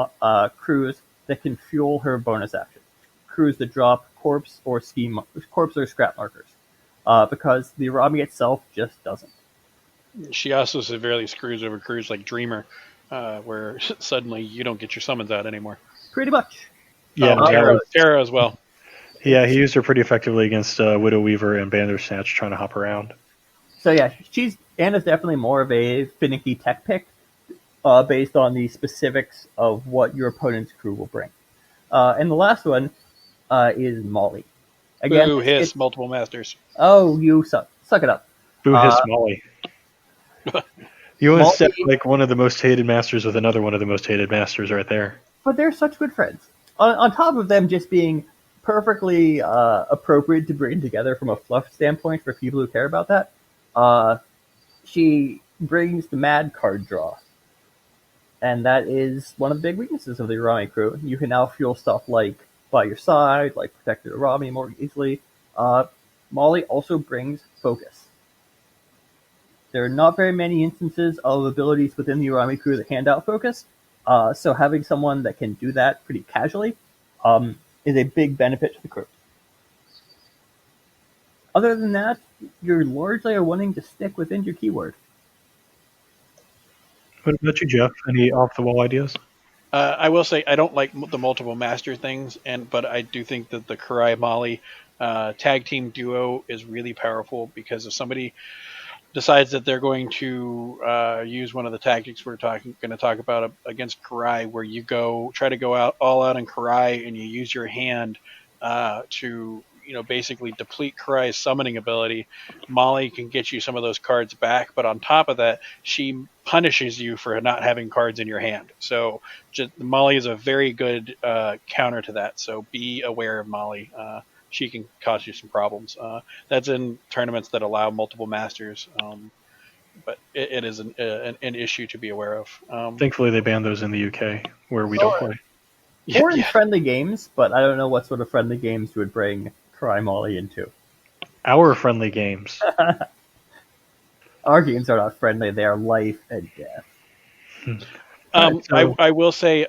crews that can fuel her bonus action. Crews that drop corpse or scrap markers. Because the Rami itself just doesn't. She also severely screws over crews like Dreamer, where suddenly you don't get your summons out anymore. Pretty much. Yeah, Oh, Terra as well. Yeah, he used her pretty effectively against Widow Weaver and Bandersnatch trying to hop around. So yeah, Anna's definitely more of a finicky tech pick based on the specifics of what your opponent's crew will bring. And the last one is Molly. Again, Boo, hiss, multiple masters. Oh, you suck. Suck it up. Boo hiss Molly. You want to set Molly, like one of the most hated masters with another one of the most hated masters right there. but they're such good friends. On top of them just being perfectly appropriate to bring together from a fluff standpoint for people who care about that, she brings the mad card draw. And that is one of the big weaknesses of the Arami crew. You can now fuel stuff like By Your Side, like Protected Arami more easily. Molly also brings focus. There are not very many instances of abilities within the Arami crew that hand out focus, so having someone that can do that pretty casually is a big benefit to the crew. Other than that, you're largely wanting to stick within your keyword. What about you, Jeff? Any off-the-wall ideas? I will say I don't like the multiple master things, but I do think that the Kirai Molly tag team duo is really powerful because if somebody decides that they're going to use one of the tactics we're going to talk about against Kirai, where you try to go all out in Kirai and you use your hand to basically deplete Kirai's summoning ability. Molly can get you some of those cards back, but on top of that, she punishes you for not having cards in your hand. So Molly is a very good counter to that. So be aware of Molly. She can cause you some problems. That's in tournaments that allow multiple masters, but it is an issue to be aware of. Thankfully, they banned those in the UK, where we don't play. Or in friendly games, but I don't know what sort of friendly games you would bring Kirai Molly into. Our friendly games. Our games are not friendly; they are life and death. I will say,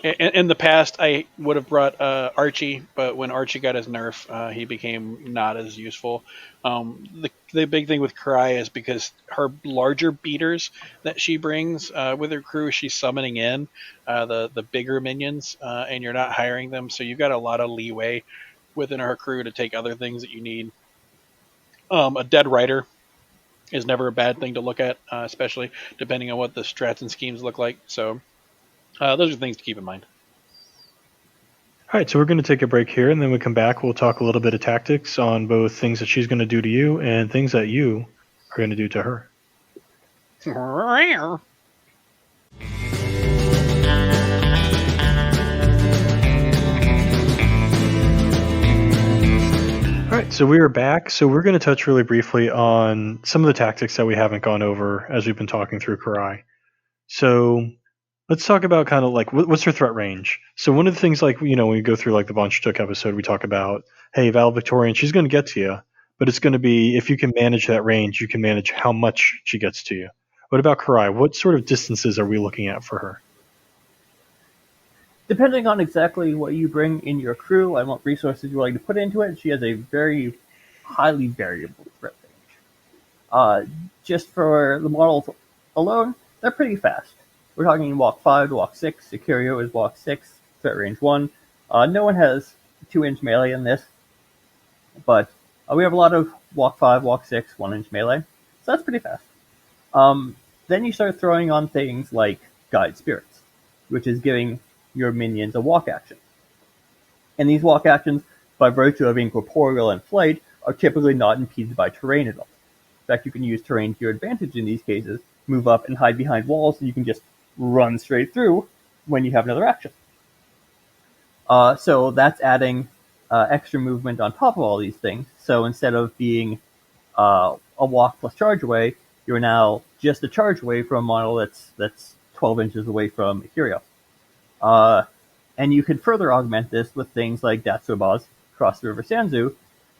in the past, I would have brought Archie, but when Archie got his nerf, he became not as useful. The big thing with Kirai is because her larger beaters that she brings with her crew, she's summoning in the bigger minions, and you're not hiring them, so you've got a lot of leeway within her crew to take other things that you need. A dead rider is never a bad thing to look at, especially depending on what the strats and schemes look like. So those are things to keep in mind. All right, so we're going to take a break here, and then we come back. We'll talk a little bit of tactics on both things that she's going to do to you and things that you are going to do to her. All right, so we are back. So we're going to touch really briefly on some of the tactics that we haven't gone over as we've been talking through Kirai. So let's talk about kind of like what's her threat range. So one of the things like, when we go through like the Von Stuck episode, we talk about, hey, Valedictorian, she's going to get to you, but it's going to be, if you can manage that range, you can manage how much she gets to you. What about Kirai? What sort of distances are we looking at for her? Depending on exactly what you bring in your crew and what resources you're willing to put into it, she has a very highly variable threat range. Just for the models alone, they're pretty fast. We're talking walk 5 to walk 6. Sicurio is walk 6, threat range 1. No one has 2-inch melee in this, but we have a lot of walk 5, walk 6, 1-inch melee, so that's pretty fast. Then you start throwing on things like Guide Spirits, which is giving your minions a walk action. And these walk actions, by virtue of being corporeal and flight, are typically not impeded by terrain at all. In fact, you can use terrain to your advantage in these cases, move up and hide behind walls, and you can just run straight through when you have another action. So that's adding extra movement on top of all these things. So instead of being a walk plus charge away, you're now just a charge away from a model that's 12 inches away from Kirai. And you can further augment this with things like Datsuba's Cross the River Sanzu.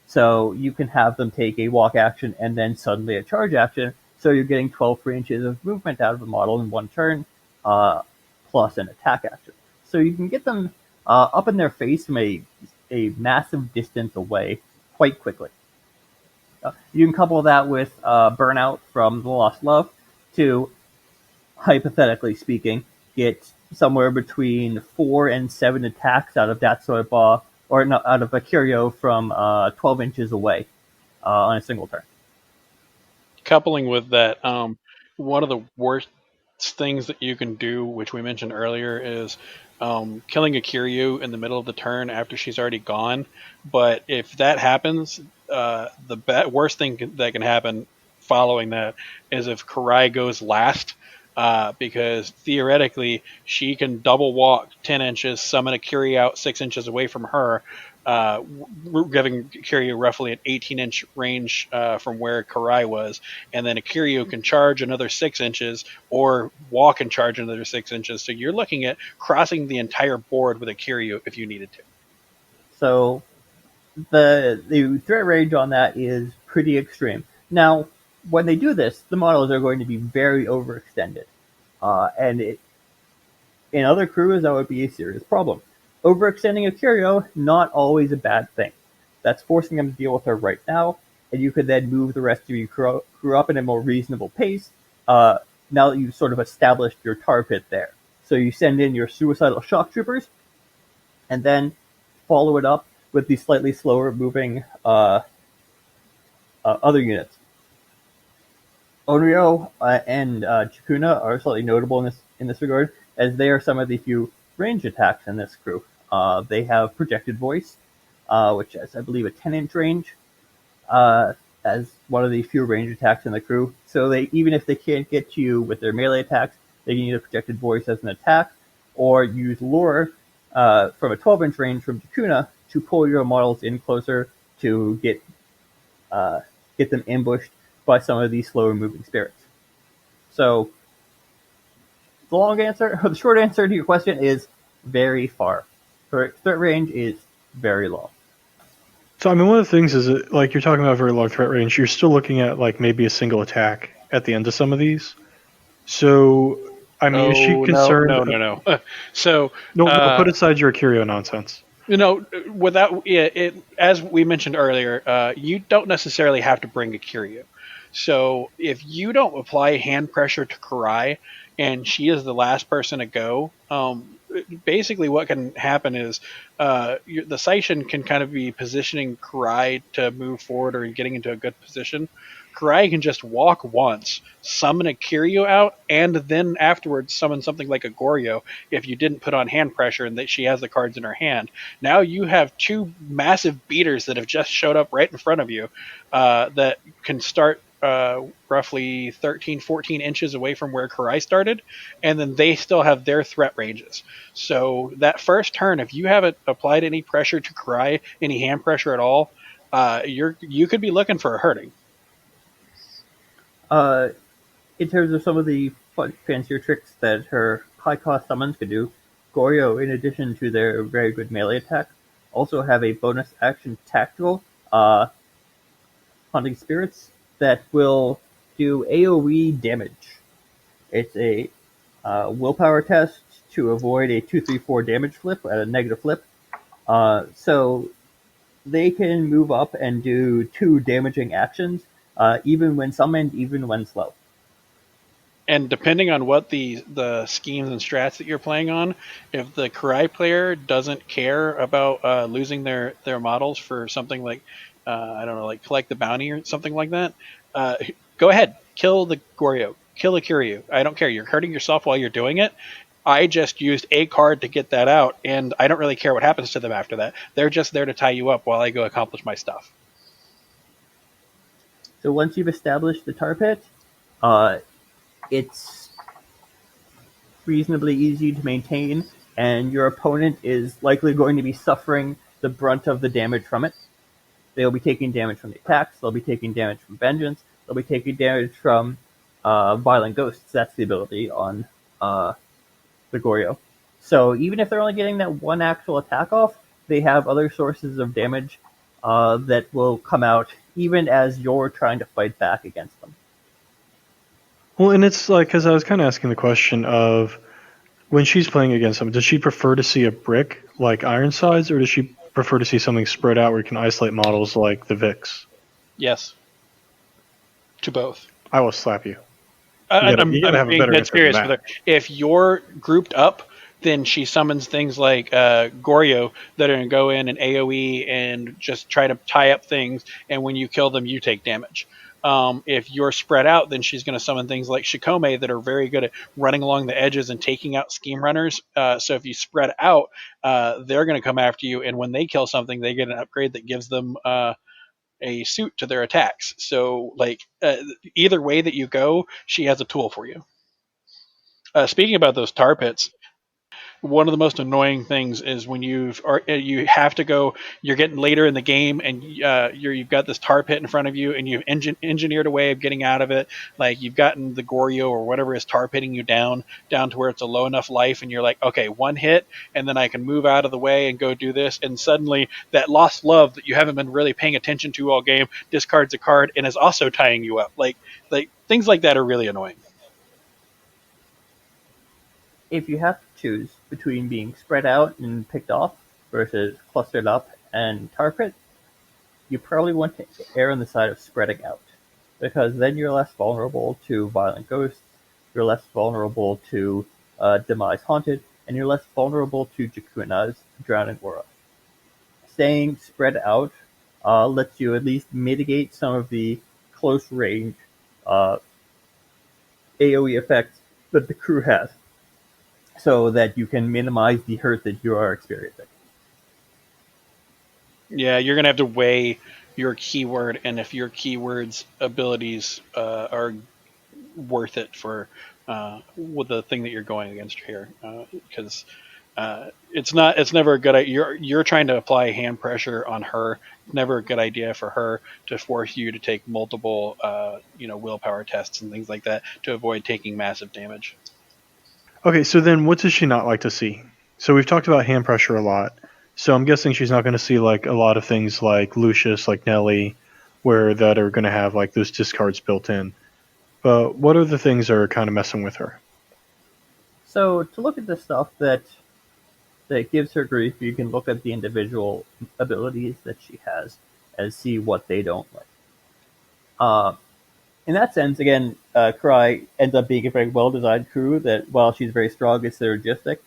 So you can have them take a walk action and then suddenly a charge action. So you're getting 12 free inches of movement out of a model in one turn, plus an attack action. So you can get them up in their face from a massive distance away quite quickly. You can couple that with Burnout from The Lost Love to, hypothetically speaking, get somewhere between 4 and 7 attacks out of Datsuba, or no, out of a Kirai from 12 inches away on a single turn. Coupling with that, one of the worst things that you can do, which we mentioned earlier, is killing a Kiryu in the middle of the turn after she's already gone. But if that happens, the worst thing that can happen following that is if Kirai goes last. Because theoretically, she can double walk 10 inches, summon a Kiryu out 6 inches away from her, giving Kiryu roughly an 18-inch range from where Kirai was, and then a Kiryu can charge another 6 inches or walk and charge another 6 inches. So you're looking at crossing the entire board with a Kiryu if you needed to. So the threat range on that is pretty extreme. Now, when they do this, the models are going to be very overextended, and in other crews that would be a serious problem. Overextending a Kirai, not always a bad thing. That's forcing them to deal with her right now, and you could then move the rest of your crew up in a more reasonable pace. Now that you've sort of established your tar pit there, so you send in your suicidal shock troopers, and then follow it up with the slightly slower moving other units. Onryo and Chikuna are slightly notable in this regard, as they are some of the few range attacks in this crew. They have projected voice, which has, I believe, a 10-inch range, as one of the few range attacks in the crew. So they, even if they can't get you with their melee attacks, they can use projected voice as an attack, or use lure from a 12-inch range from Chikuna to pull your models in closer to get them ambushed by some of these slower moving spirits. So the short answer to your question is very far. Her threat range is very low. So I mean, one of the things is that, like, you're talking about very long threat range. You're still looking at like maybe a single attack at the end of some of these. So I mean, is she concerned? No. So No, put aside your Kirai nonsense. Without it, as we mentioned earlier, you don't necessarily have to bring a Kiryu. So if you don't apply hand pressure to Kirai, and she is the last person to go, basically what can happen is the Saishin can kind of be positioning Kirai to move forward or getting into a good position. Kirai can just walk once, summon a Kiryu out, and then afterwards summon something like a Goryo if you didn't put on hand pressure and that she has the cards in her hand. Now you have two massive beaters that have just showed up right in front of you that can start roughly 13, 14 inches away from where Kirai started, and then they still have their threat ranges. So that first turn, if you haven't applied any pressure to Kirai, any hand pressure at all, you could be looking for a hurting. In terms of some of the fancier tricks that her high-cost summons could do, Goryo, in addition to their very good melee attack, also have a bonus action tactical hunting spirits that will do AoE damage. It's a willpower test to avoid a 2-3-4 damage flip at a negative flip. So they can move up and do 2 damaging actions, even when summoned, even when slow. And depending on what the schemes and strats that you're playing on, if the Kirai player doesn't care about losing their models for something like I don't know, like collect the bounty or something like that, go ahead, kill the Goryo, kill the Kiryu. I don't care. You're hurting yourself while you're doing it. I just used a card to get that out, and I don't really care what happens to them after that. They're just there to tie you up while I go accomplish my stuff. So once you've established the tar pit, it's reasonably easy to maintain, and your opponent is likely going to be suffering the brunt of the damage from it. They'll be taking damage from the attacks, they'll be taking damage from Vengeance, they'll be taking damage from Violent Ghosts. That's the ability on the Goryo. So even if they're only getting that one actual attack off, they have other sources of damage that will come out even as you're trying to fight back against them. Well, and it's like, because I was kind of asking the question of, when she's playing against them, does she prefer to see a brick like Ironsides, or does she prefer to see something spread out where you can isolate models like the Vix? Yes. To both. I will slap you. I'm you gotta have a being better dead answer than serious that. with her. If you're grouped up, then she summons things like Goryo that are going to go in and AoE and just try to tie up things, and when you kill them, you take damage. If you're spread out, then she's going to summon things like Shikome that are very good at running along the edges and taking out scheme runners. So if you spread out, they're going to come after you, and when they kill something, they get an upgrade that gives them a suit to their attacks. So, like, either way that you go, she has a tool for you. Speaking about those tar pits, one of the most annoying things is when you have to go. You're getting later in the game, and you've got this tar pit in front of you, and you've engineered a way of getting out of it. Like, you've gotten the Goryo or whatever is tar pitting you down to where it's a low enough life, and you're like, okay, one hit, and then I can move out of the way and go do this. And suddenly, that lost love that you haven't been really paying attention to all game discards a card and is also tying you up. Like things like that are really annoying. If you have to choose between being spread out and picked off versus clustered up and tar pit, you probably want to err on the side of spreading out, because then you're less vulnerable to Violent Ghosts, you're less vulnerable to Demise Haunted, and you're less vulnerable to Jakuna's Drowning Aura. Staying spread out lets you at least mitigate some of the close range AoE effects that the crew has, so that you can minimize the hurt that you are experiencing. Yeah, you're gonna have to weigh your keyword, and if your keyword's abilities are worth it for with the thing that you're going against here, because it's never a good idea. You're trying to apply hand pressure on her. It's never a good idea for her to force you to take multiple willpower tests and things like that to avoid taking massive damage. Okay, so then what does she not like to see? So we've talked about hand pressure a lot. So I'm guessing she's not going to see like a lot of things like Lucius, like Nelly, that are going to have like those discards built in. But what are the things that are kind of messing with her? So to look at the stuff that gives her grief, you can look at the individual abilities that she has and see what they don't like. In that sense, again, Kirai ends up being a very well-designed crew that, while she's very strong and synergistic,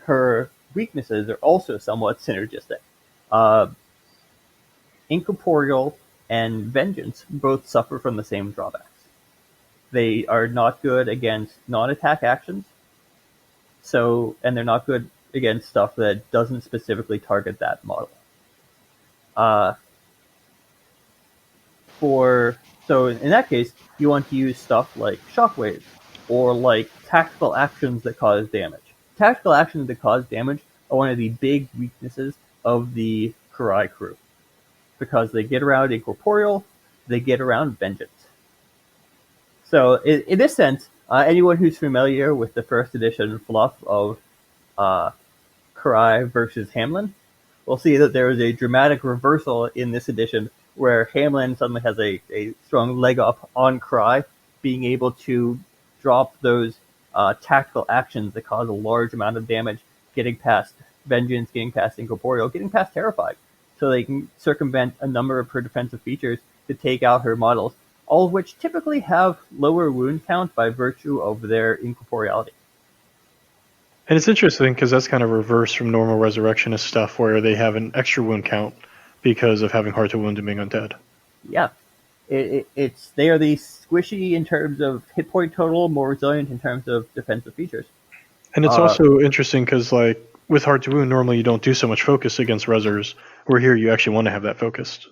her weaknesses are also somewhat synergistic. Incorporeal and Vengeance both suffer from the same drawbacks. They are not good against non-attack actions, and they're not good against stuff that doesn't specifically target that model. So in that case, you want to use stuff like Shockwave, or like tactical actions that cause damage. Tactical actions that cause damage are one of the big weaknesses of the Kirai crew, because they get around Incorporeal, they get around Vengeance. So in this sense, anyone who's familiar with the first edition fluff of Kirai versus Hamlin will see that there is a dramatic reversal in this edition, where Hamlin suddenly has a strong leg up on Kirai, being able to drop those tactical actions that cause a large amount of damage, getting past Vengeance, getting past Incorporeal, getting past Terrified, so they can circumvent a number of her defensive features to take out her models, all of which typically have lower wound count by virtue of their incorporeality. And it's interesting because that's kind of reverse from normal resurrectionist stuff, where they have an extra wound count because of having heart to wound and being undead. Yeah. It's they are the squishy in terms of hit point total, more resilient in terms of defensive features. And it's also interesting because, like, with Hard to Wound, normally you don't do so much focus against Rezzers, where here you actually want to have that focused.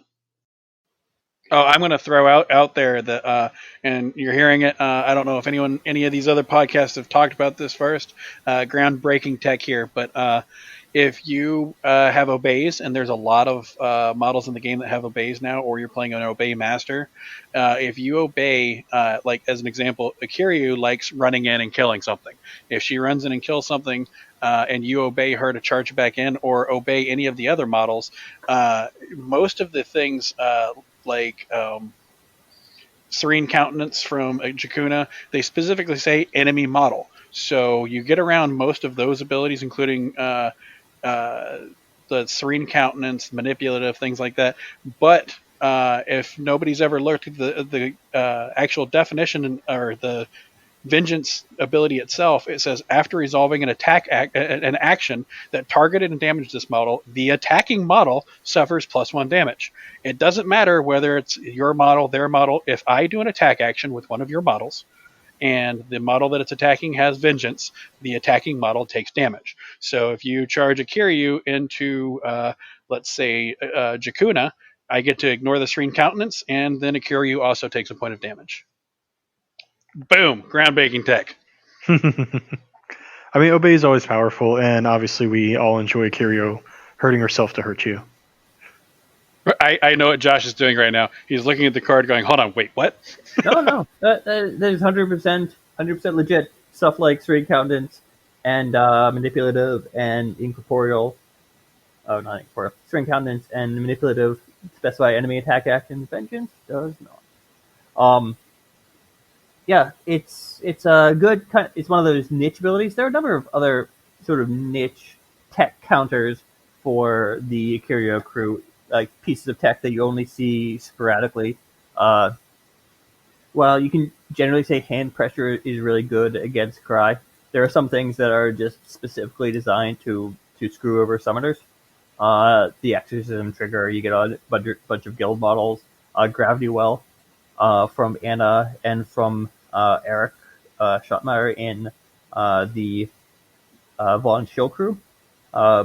Oh, I'm going to throw out there that, and you're hearing it. I don't know if any of these other podcasts have talked about this first. Groundbreaking tech here, but if you have obeys, and there's a lot of models in the game that have obeys now, or you're playing an obey master, if you obey, like as an example, Akiryu likes running in and killing something. If she runs in and kills something, and you obey her to charge back in, or obey any of the other models, most of the things. Like Serene Countenance from Jakuna, they specifically say enemy model. So you get around most of those abilities, including the Serene Countenance, manipulative, things like that. But if nobody's ever looked at the actual definition or the Vengeance ability itself, it says after resolving an an action that targeted and damaged this model, the attacking model suffers +1 damage. It doesn't matter whether it's your model, their model. If I do an attack action with one of your models, and the model that it's attacking has Vengeance, the attacking model takes damage. So if you charge a Kiryu into, let's say, Jakuna, I get to ignore the Serene Countenance, and then a Kiryu also takes a point of damage. Boom, groundbreaking tech. I mean, Obey is always powerful, and obviously we all enjoy Kirio hurting herself to hurt you. I know what Josh is doing right now. He's looking at the card going, hold on, wait, what? No. That is 100% legit. Stuff like Serene Countenance and Manipulative and Incorporeal. Oh, not Incorporeal. Serene Countenance and Manipulative specify enemy attack action. Vengeance does not. Yeah, it's a good it's one of those niche abilities. There are a number of other sort of niche tech counters for the Akiryu crew, like pieces of tech that you only see sporadically. While you can generally say hand pressure is really good against Kirai, there are some things that are just specifically designed to screw over summoners. The exorcism trigger, you get a bunch of guild models. Gravity Well from Anna and from Eric Schottmeyer in the Von Schill crew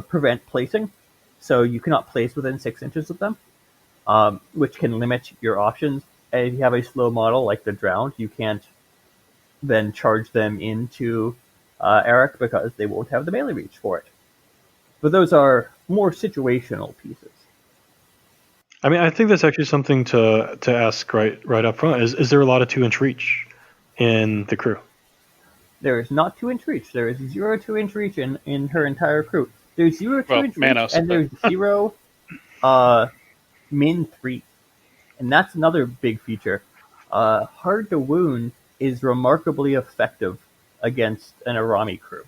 prevent placing, so you cannot place within 6 inches of them, which can limit your options. And if you have a slow model like the Drowned, you can't then charge them into Eric because they won't have the melee reach for it. But those are more situational pieces. I mean, I think that's actually something to ask right up front. Is there a lot of 2-inch reach in the crew? There is not 2-inch reach. There is 0 2-inch reach in her entire crew. There's 0 2-inch reach, and there's 0 min 3. And that's another big feature. Hard to Wound is remarkably effective against an Arami crew.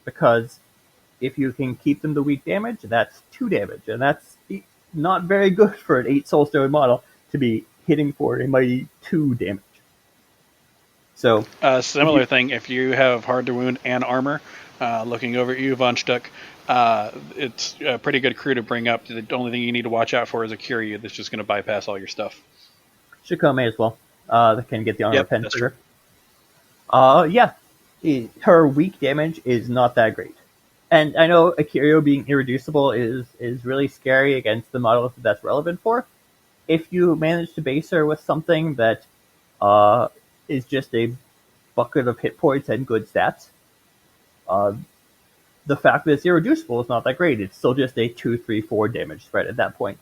Because if you can keep them to weak damage, that's 2 damage. And that's not very good for an 8 Soulstone model to be hitting for a mighty 2 damage. So similar thing, if you have Hard to Wound and armor, looking over at you, Von Stuck, it's a pretty good crew to bring up. The only thing you need to watch out for is a Kiryu that's just going to bypass all your stuff. Shikome as well. That can get the armor pen trigger. True. Her weak damage is not that great. And I know Akiryu being irreducible is really scary against the models that that's relevant for. If you manage to base her with something that is just a bucket of hit points and good stats, the fact that it's irreducible is not that great. It's still just a 2, 3, 4 damage spread at that point.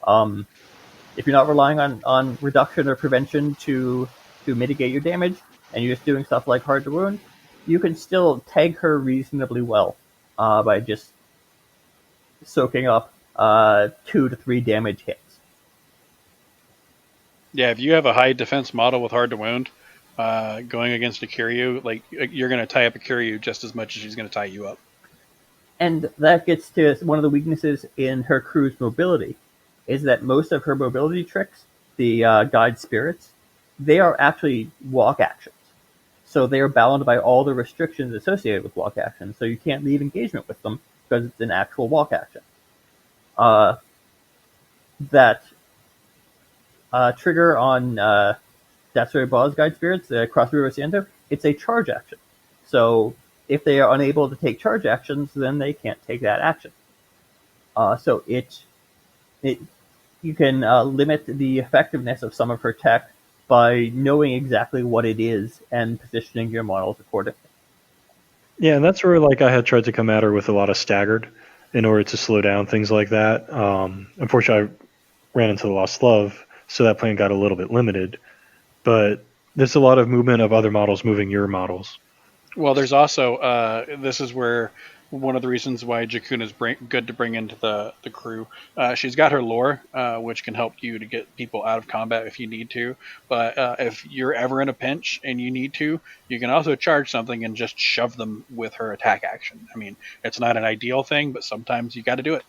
If you're not relying on reduction or prevention to mitigate your damage, and you're just doing stuff like Hard to Wound, you can still tag her reasonably well by just soaking up 2 to 3 damage hits. Yeah, if you have a high defense model with Hard to Wound, going against a Kiryu, like you're going to tie up a Kiryu just as much as she's going to tie you up. And that gets to one of the weaknesses in her crew's mobility, is that most of her mobility tricks, the guide spirits, they are actually walk actions. So they are bound by all the restrictions associated with walk actions. So you can't leave engagement with them because it's an actual walk action. That trigger on Datsuri Boss Guide Spirits, Cross River Santo, it's a charge action. So if they are unable to take charge actions, then they can't take that action. So it you can limit the effectiveness of some of her tech by knowing exactly what it is and positioning your models accordingly. Yeah, and that's where like I had tried to come at her with a lot of staggered in order to slow down things like that. Unfortunately, I ran into the Lost Love, so that plan got a little bit limited. But there's a lot of movement of other models moving your models. Well, there's also this is where one of the reasons why Jakun is good to bring into the crew. She's got her lore, which can help you to get people out of combat if you need to. But if you're ever in a pinch and you need to, you can also charge something and just shove them with her attack action. I mean, it's not an ideal thing, but sometimes you got to do it.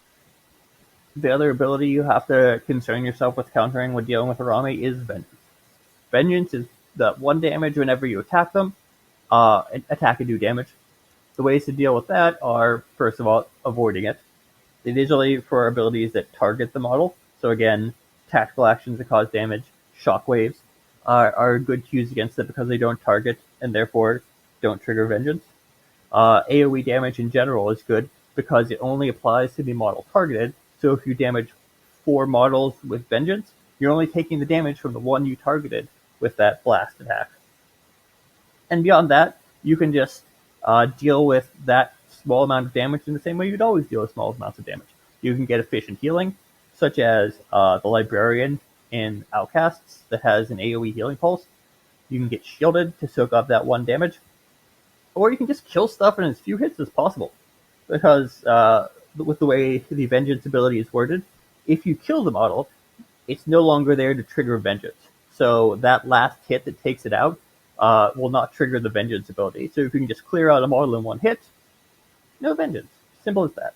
The other ability you have to concern yourself with countering when dealing with Arame is Vengeance. Vengeance is the 1 damage whenever you attack them, attack and do damage. The ways to deal with that are, first of all, avoiding it. It is only for abilities that target the model. So again, tactical actions that cause damage, shockwaves, are good to use against it because they don't target and therefore don't trigger Vengeance. AoE damage in general is good because it only applies to the model targeted. So if you damage 4 models with Vengeance, you're only taking the damage from the one you targeted with that blast attack. And beyond that, you can just deal with that small amount of damage in the same way you'd always deal with small amounts of damage. You can get efficient healing, such as the Librarian in Outcasts that has an AoE healing pulse. You can get shielded to soak up that 1 damage. Or you can just kill stuff in as few hits as possible. Because with the way the Vengeance ability is worded, if you kill the model, it's no longer there to trigger Vengeance. So that last hit that takes it out will not trigger the Vengeance ability. So if you can just clear out a model in 1 hit, no Vengeance. Simple as that.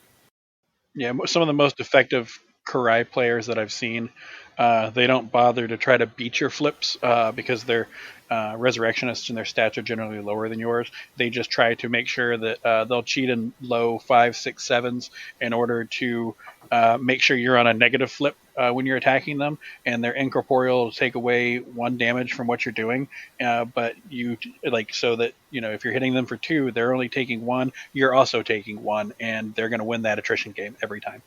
Yeah, some of the most effective Kirai players that I've seen, they don't bother to try to beat your flips because they're resurrectionists and their stats are generally lower than yours. They just try to make sure that they'll cheat in low 5, 6, 7s in order to make sure you're on a negative flip when you're attacking them, and their incorporeal will take away 1 damage from what you're doing. But you like so that if you're hitting them for 2, they're only taking 1. You're also taking 1, and they're going to win that attrition game every time.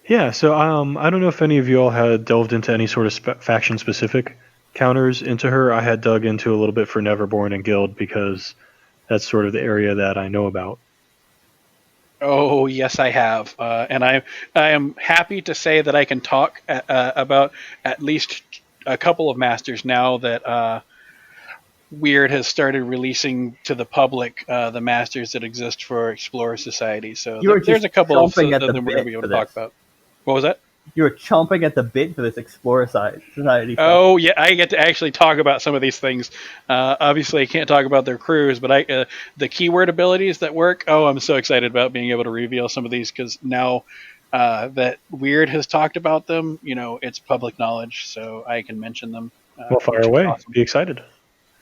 Yeah, so I don't know if any of you all had delved into any sort of faction specific counters into her. I had dug into a little bit for Neverborn and Guild because that's sort of the area that I know about. Oh yes, I have, and I am happy to say that I can talk about at least a couple of masters now that Weird has started releasing to the public the masters that exist for Explorer Society. So there's a couple of them we're going to be able to talk about. What was that? You were chomping at the bit for this Explorer Society stuff. Oh yeah, I get to actually talk about some of these things. Obviously, I can't talk about their crews, but the keyword abilities that work. Oh, I'm so excited about being able to reveal some of these because now that Weird has talked about them, it's public knowledge, so I can mention them. Well, fire away. Awesome. Be excited.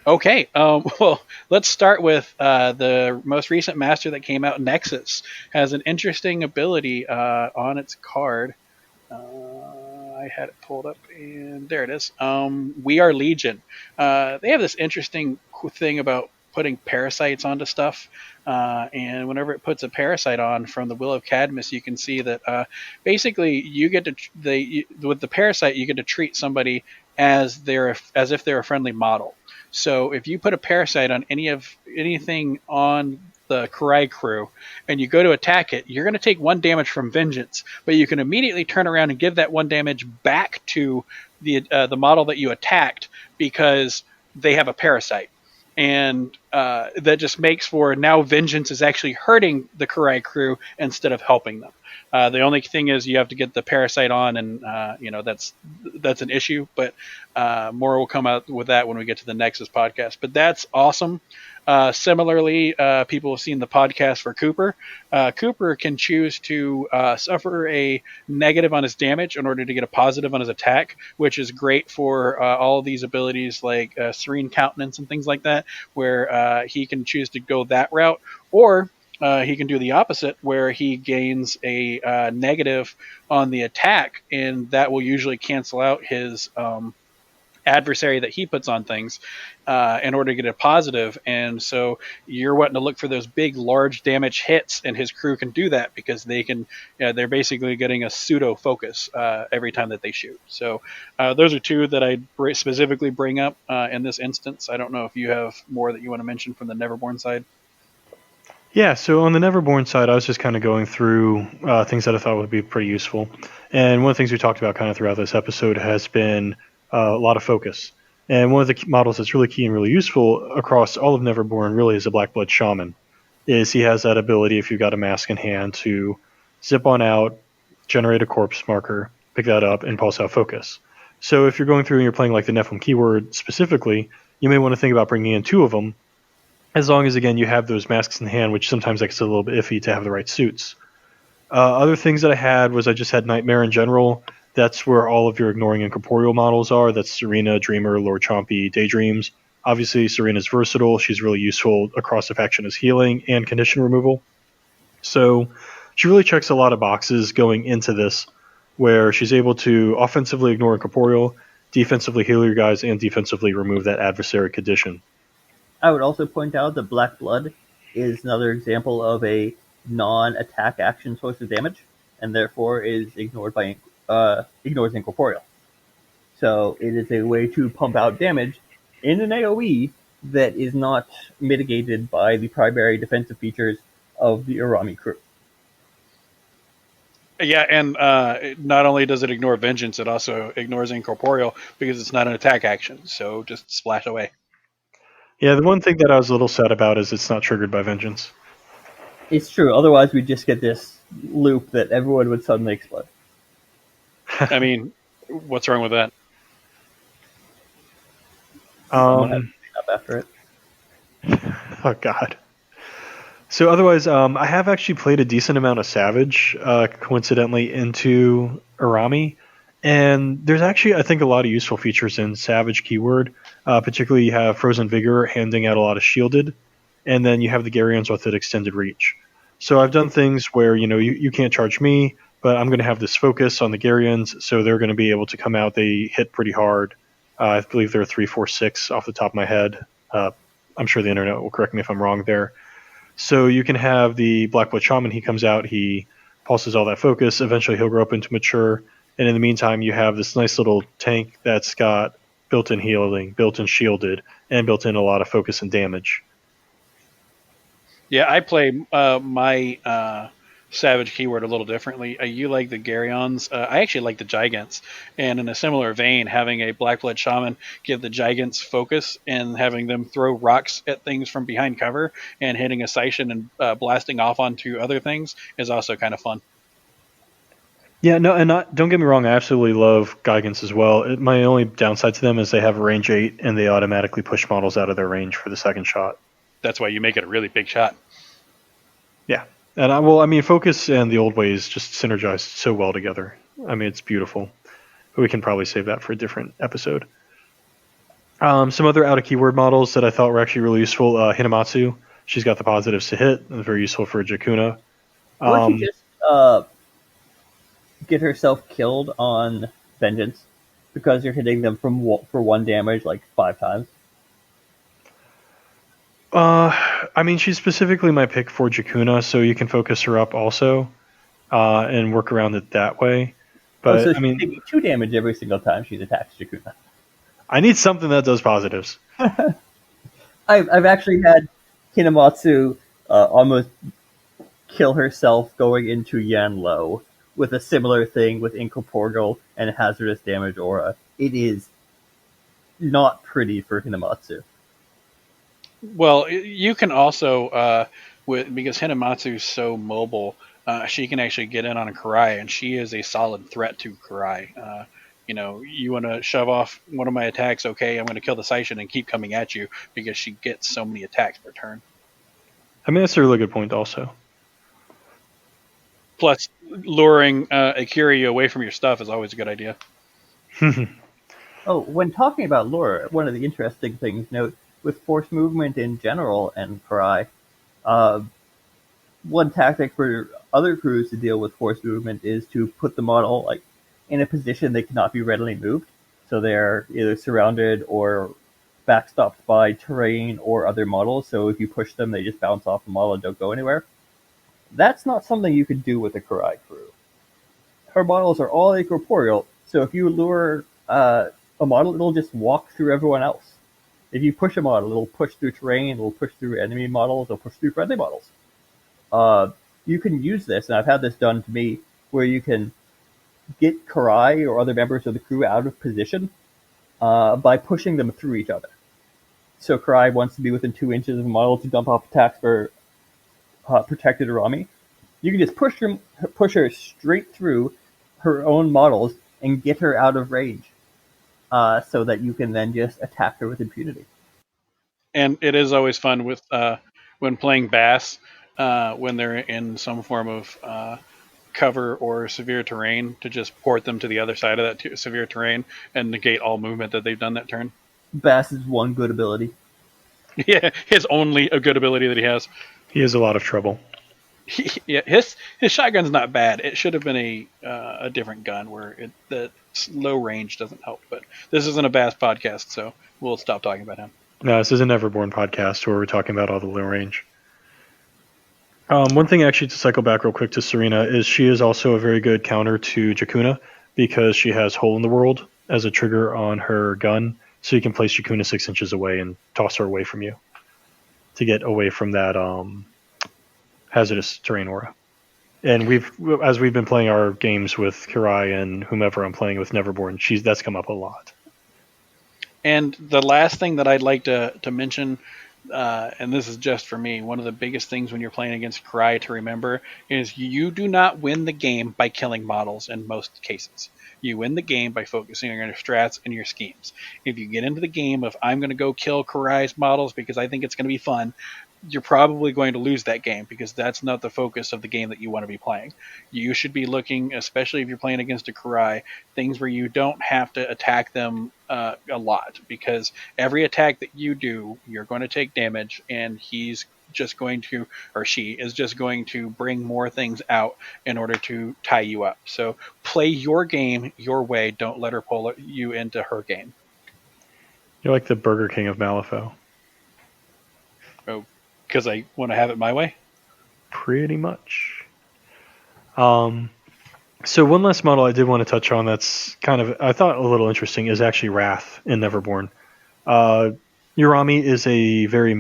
Okay, well, let's start with the most recent master that came out. Nexus has an interesting ability on its card. I had it pulled up, and there it is. We Are Legion. They have this interesting thing about putting parasites onto stuff, and whenever it puts a parasite on from the Will of Cadmus, you can see that basically you get to with the parasite you get to treat somebody as if they're a friendly model. So if you put a parasite on anything on the Kirai crew and you go to attack it, you're going to take 1 damage from Vengeance, but you can immediately turn around and give that 1 damage back to the model that you attacked because they have a parasite. And that just makes for now Vengeance is actually hurting the Kirai crew instead of helping them. The only thing is you have to get the parasite on, and that's an issue. But more will come out with that when we get to the Nexus podcast. But that's awesome. Similarly, people have seen the podcast for Cooper. Cooper can choose to suffer a negative on his damage in order to get a positive on his attack, which is great for all of these abilities like Serene Countenance and things like that, where he can choose to go that route. Or he can do the opposite, where he gains a negative on the attack, and that will usually cancel out his adversary that he puts on things in order to get a positive. And so you're wanting to look for those big, large damage hits, and his crew can do that because they can. They're basically getting a pseudo focus every time that they shoot. So those are two that I specifically bring up in this instance. I don't know if you have more that you want to mention from the Neverborn side. Yeah, so on the Neverborn side, I was just kind of going through things that I thought would be pretty useful. And one of the things we talked about kind of throughout this episode has been a lot of focus. And one of the models that's really key and really useful across all of Neverborn really is a Blackblood Shaman. Is he has that ability, if you've got a mask in hand, to zip on out, generate a corpse marker, pick that up, and pulse out focus. So if you're going through and you're playing like the Nephilim keyword specifically, you may want to think about bringing in two of them, as long as, again, you have those masks in hand, which sometimes gets a little bit iffy to have the right suits. Other things that I had was I just had Nightmare in general. That's where all of your ignoring incorporeal models are. That's Serena, Dreamer, Lord Chompy, Daydreams. Obviously, Serena's versatile. She's really useful across the faction as healing and condition removal. So she really checks a lot of boxes going into this, where she's able to offensively ignore incorporeal, defensively heal your guys, and defensively remove that adversary condition. I would also point out that Black Blood is another example of a non-attack action source of damage, and therefore is ignored by ignores incorporeal. So it is a way to pump out damage in an AoE that is not mitigated by the primary defensive features of the Arami crew. Yeah, and not only does it ignore vengeance, it also ignores incorporeal because it's not an attack action. So just splash away. Yeah, the one thing that I was a little sad about is it's not triggered by vengeance. It's true. Otherwise, we'd just get this loop that everyone would suddenly explode. I mean, what's wrong with that? Someone has to clean up after it. Oh God. So otherwise, I have actually played a decent amount of Savage, coincidentally, into Arami. And there's actually, I think, a lot of useful features in Savage keyword. Particularly, you have Frozen Vigor handing out a lot of shielded, and then you have the Garyons with an extended reach. So I've done things where, you can't charge me, but I'm going to have this focus on the Garyons, so they're going to be able to come out. They hit pretty hard. I believe they're 3, 4, 6 off the top of my head. I'm sure the internet will correct me if I'm wrong there. So you can have the Blackblood Shaman, he comes out, he pulses all that focus, eventually he'll grow up into mature, and in the meantime you have this nice little tank that's got built-in healing, built-in shielded, and built-in a lot of focus and damage. Yeah, I play my Savage keyword a little differently. You like the Garyons. I actually like the Gigants. And in a similar vein, having a Blackblood Shaman give the Gigants focus and having them throw rocks at things from behind cover and hitting a Scission and blasting off onto other things is also kind of fun. Yeah, no, and don't get me wrong, I absolutely love Gigants as well. My only downside to them is they have a range 8, and they automatically push models out of their range for the second shot. That's why you make it a really big shot. Yeah. And focus and the old ways just synergize so well together. I mean, it's beautiful. But we can probably save that for a different episode. Some other out of keyword models that I thought were actually really useful. Hinamatsu, she's got the positives to hit, and very useful for Jakuna. Would you just get herself killed on Vengeance because you're hitting them for 1 damage like 5 times? She's specifically my pick for Jakuna, so you can focus her up also, and work around it that way. But so she's taking 2 damage every single time she attacks Jakuna. I need something that does positives. I've actually had Hinamatsu almost kill herself going into Yanlo with a similar thing with incorporeal and hazardous damage aura. It is not pretty for Hinamatsu. Well, you can also, because Hinamatsu is so mobile, she can actually get in on a Kirai, and she is a solid threat to Kirai. You want to shove off one of my attacks, okay, I'm going to kill the Scission and keep coming at you because she gets so many attacks per turn. I mean, that's a really good point also. Plus, luring a Kirai away from your stuff is always a good idea. Oh, when talking about lore, one of the interesting things, note, with force movement in general and Kirai, one tactic for other crews to deal with force movement is to put the model like in a position they cannot be readily moved, so they're either surrounded or backstopped by terrain or other models. So if you push them, they just bounce off the model and don't go anywhere. That's not something you could do with a Kirai crew. Her models are all incorporeal, so if you lure a model, it'll just walk through everyone else. If you push a model, it'll push through terrain, it'll push through enemy models, it'll push through friendly models. You can use this, and I've had this done to me, where you can get Kirai or other members of the crew out of position by pushing them through each other. So Kirai wants to be within 2 inches of a model to dump off attacks for protected Arami. You can just push her straight through her own models and get her out of range, so that you can then just attack her with impunity. And it is always fun with when playing Bass, when they're in some form of cover or severe terrain, to just port them to the other side of that severe terrain and negate all movement that they've done that turn. Bass is one good ability. Yeah, his only a good ability that he has. He has a lot of trouble. Yeah, his shotgun's not bad. It should have been a different gun where the low range doesn't help. But this isn't a Bass podcast, so we'll stop talking about him. No, this is a Neverborn podcast where we're talking about all the low range. One thing actually to cycle back real quick to Serena is she is also a very good counter to Jakuna because she has Hole in the World as a trigger on her gun, so you can place Jakuna 6 inches away and toss her away from you to get away from that hazardous terrain aura. And as we've been playing our games with Kirai and whomever I'm playing with Neverborn, that's come up a lot. And the last thing that I'd like to mention, and this is just for me, one of the biggest things when you're playing against Kirai to remember is you do not win the game by killing models in most cases. You win the game by focusing on your strats and your schemes. If you get into the game of I'm going to go kill Kirai's models because I think it's going to be fun, you're probably going to lose that game because that's not the focus of the game that you want to be playing. You should be looking, especially if you're playing against a Kirai, things where you don't have to attack them a lot, because every attack that you do, you're going to take damage, and he's just going to, or she is just going to bring more things out in order to tie you up. So play your game your way. Don't let her pull you into her game. You're like the Burger King of Malifaux. Oh, because I want to have it my way? Pretty much. So one last model I did want to touch on that's kind of, I thought, a little interesting is actually Wrath in Neverborn. Urami is a very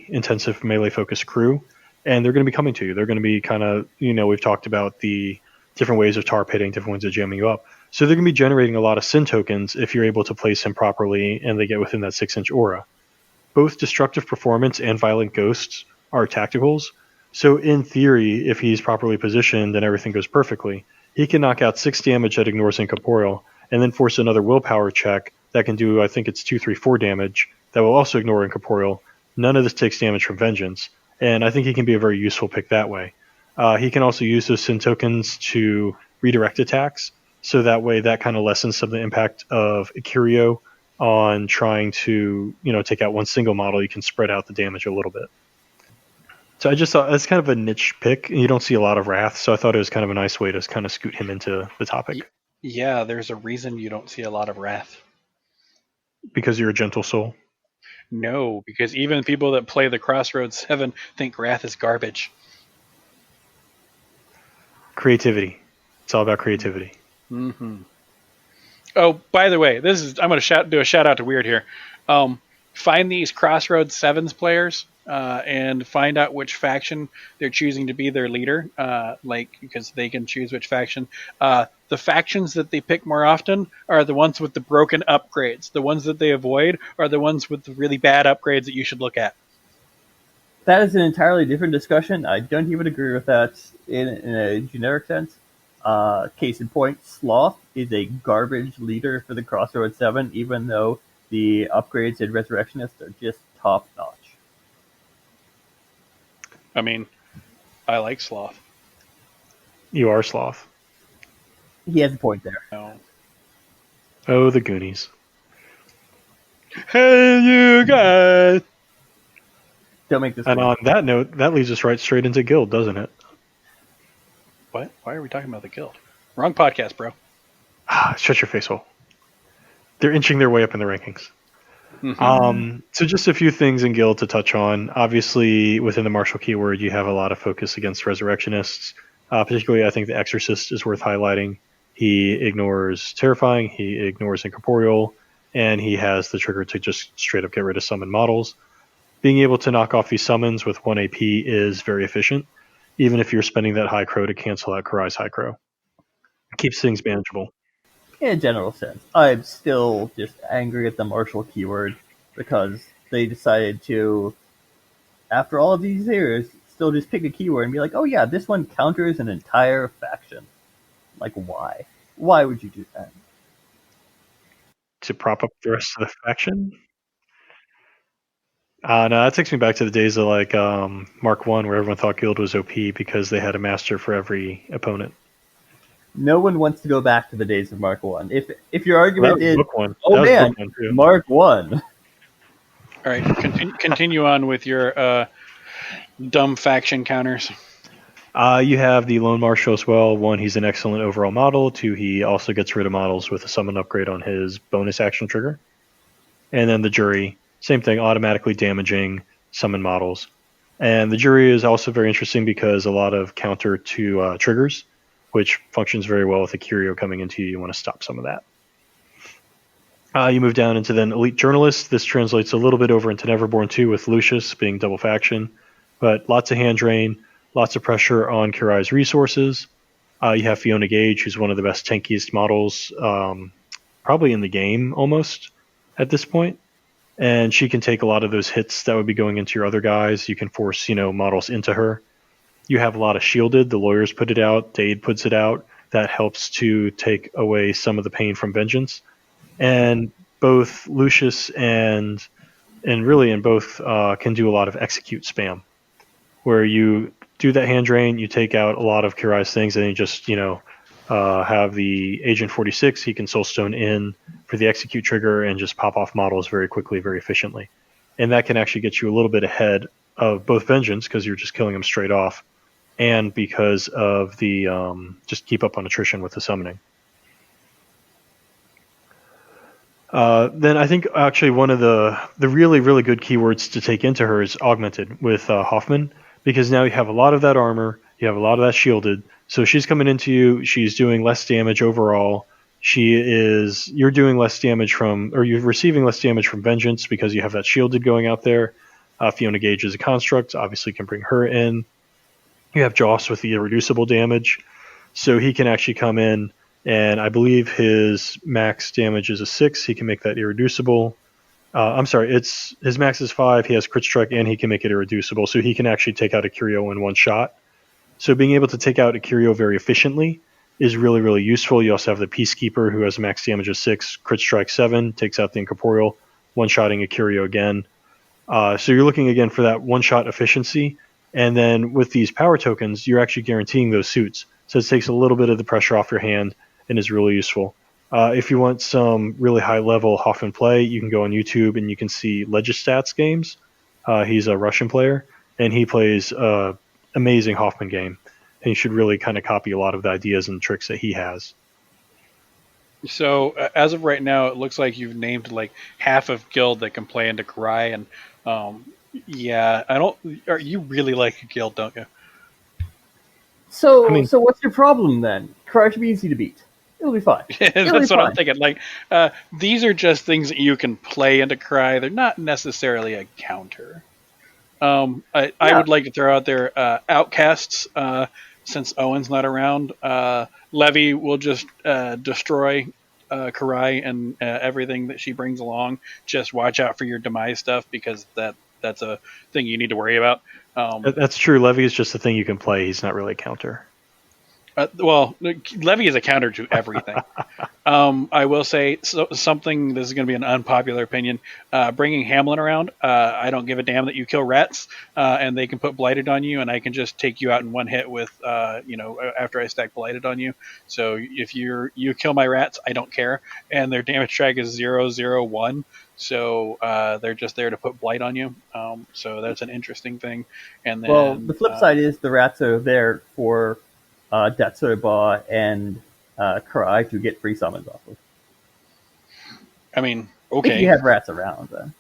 intensive melee-focused crew, and they're going to be coming to you. They're going to be kind of, we've talked about the different ways of tar pitting, different ways of jamming you up. So they're going to be generating a lot of Sin tokens if you're able to place him properly and they get within that 6-inch aura. Both Destructive Performance and Violent Ghosts are tacticals, so in theory, if he's properly positioned and everything goes perfectly, he can knock out 6 damage that ignores Incorporeal, and then force another willpower check that can do, I think it's 2, 3, 4 damage, that will also ignore Incorporeal. None of this takes damage from Vengeance, and I think he can be a very useful pick that way. He can also use those Sin tokens to redirect attacks, so that way that kind of lessens some of the impact of Ikirio on trying to, take out one single model. You can spread out the damage a little bit. So I just thought it's kind of a niche pick, and you don't see a lot of Wrath, so I thought it was kind of a nice way to kind of scoot him into the topic. Yeah, there's a reason you don't see a lot of Wrath. Because you're a gentle soul? No, because even people that play the Crossroads 7 think Wrath is garbage. Creativity. It's all about creativity. Mm-hmm. Oh, by the way, I'm going to do a shout out to Weird here. Find these Crossroads 7s players and find out which faction they're choosing to be their leader, because they can choose which faction. The factions that they pick more often are the ones with the broken upgrades. The ones that they avoid are the ones with the really bad upgrades that you should look at. That is an entirely different discussion. I don't even agree with that in a generic sense. Case in point, Sloth is a garbage leader for the Crossroads 7, even though the upgrades in Resurrectionist are just top notch. I mean, I like Sloth. You are Sloth. He has a point there. No. Oh, the Goonies. Hey, you guys! Don't make this And weird. on that note, that leads us right straight into guild, doesn't it? What? Why are we talking about the guild? Wrong podcast, bro. Shut your face hole. They're inching their way up in the rankings. Mhm. So just a few things in guild to touch on. Obviously, within the martial keyword, you have a lot of focus against resurrectionists. Particularly, I think the exorcist is worth highlighting. He ignores terrifying, he ignores incorporeal, and he has the trigger to just straight up get rid of summon models. Being able to knock off these summons with 1 AP is very efficient, even if you're spending that high crow to cancel out Karai's high crow. It keeps things manageable. In a general sense, I'm still just angry at the martial keyword because they decided to, after all of these years, still just pick a keyword and be like, oh yeah, this one counters an entire faction. Like, why? Why would you do that? To prop up the rest of the faction. No, that takes me back to the days of like Mark One, where everyone thought Guild was OP because they had a master for every opponent. No one wants to go back to the days of Mark One. If your Well, that argument was is, Book One. oh That was man, Book One too. Mark One, All right, continue on with your dumb faction counters. You have the Lone Marshal as well. One, he's an excellent overall model. Two, he also gets rid of models with a summon upgrade on his bonus action trigger. And then the Jury, same thing, automatically damaging summon models. And the Jury is also very interesting because a lot of counter to triggers, which functions very well with a Curio coming into you. You want to stop some of that. You move down into then Elite Journalist. This translates a little bit over into Neverborn 2 with Lucius being double faction, but lots of hand drain, lots of pressure on Kirai's resources. You have Fiona Gage, who's one of the best tankiest models, probably in the game almost at this point. And she can take a lot of those hits that would be going into your other guys. You can force, models into her. You have a lot of shielded. The lawyers put it out. Dade puts it out. That helps to take away some of the pain from Vengeance. And both Lucius and both can do a lot of execute spam, where you do that hand drain, you take out a lot of Kirai's things, and you just have the Agent 46. He can Soulstone in for the execute trigger and just pop off models very quickly, very efficiently, and that can actually get you a little bit ahead of both Vengeance because you're just killing them straight off, and because of the just keep up on attrition with the summoning. Then I think actually one of the really, really good keywords to take into her is Augmented with Hoffman, because now you have a lot of that armor, you have a lot of that shielded. So she's coming into you, she's doing less damage overall. You're doing less damage or you're receiving less damage from Vengeance because you have that shielded going out there. Fiona Gage is a construct, obviously can bring her in. You have Joss with the irreducible damage, so he can actually come in. And I believe his max damage is a 6. He can make that irreducible. I'm sorry, his max is 5. He has crit strike and he can make it irreducible. So he can actually take out a Curio in one shot. So being able to take out a Curio very efficiently is really, really useful. You also have the Peacekeeper who has max damage of 6, crit strike 7, takes out the incorporeal, one-shotting a Curio again. So you're looking again for that one-shot efficiency. And then with these power tokens, you're actually guaranteeing those suits. So it takes a little bit of the pressure off your hand and is really useful. If you want some really high-level Hoffman play, you can go on YouTube and you can see Legistats games. He's a Russian player, and he plays amazing Hoffman game. And you should really kind of copy a lot of the ideas and tricks that he has. So as of right now, it looks like you've named like half of Guild that can play into Kirai, and yeah, I don't. You really like a Guild, don't you? I So mean, so what's your problem then? Cry should be easy to beat. It'll be fine. It'll be That's what I'm fine. thinking. Like these are just things that you can play into Kirai. They're not necessarily a counter. I Yeah. would like to throw out there Outcasts. Since Owen's not around, Levy will just destroy Kirai and everything that she brings along. Just watch out for your demise stuff because that's a thing you need to worry about. that's true. Levy is just the thing you can play. He's not really a counter. Well, Levy is a counter to everything. I will say something. This is going to be an unpopular opinion. Bringing Hamlin around, I don't give a damn that you kill rats, and they can put blighted on you, and I can just take you out in one hit with, after I stack blighted on you. So if you kill my rats, I don't care, and their damage track is 0, 0, 1. So they're just there to put blight on you. So that's an interesting thing. And then, well, the flip side is the rats are there for Datsurba and Kirai to get free summons off of. I mean, okay. If you have rats around, then.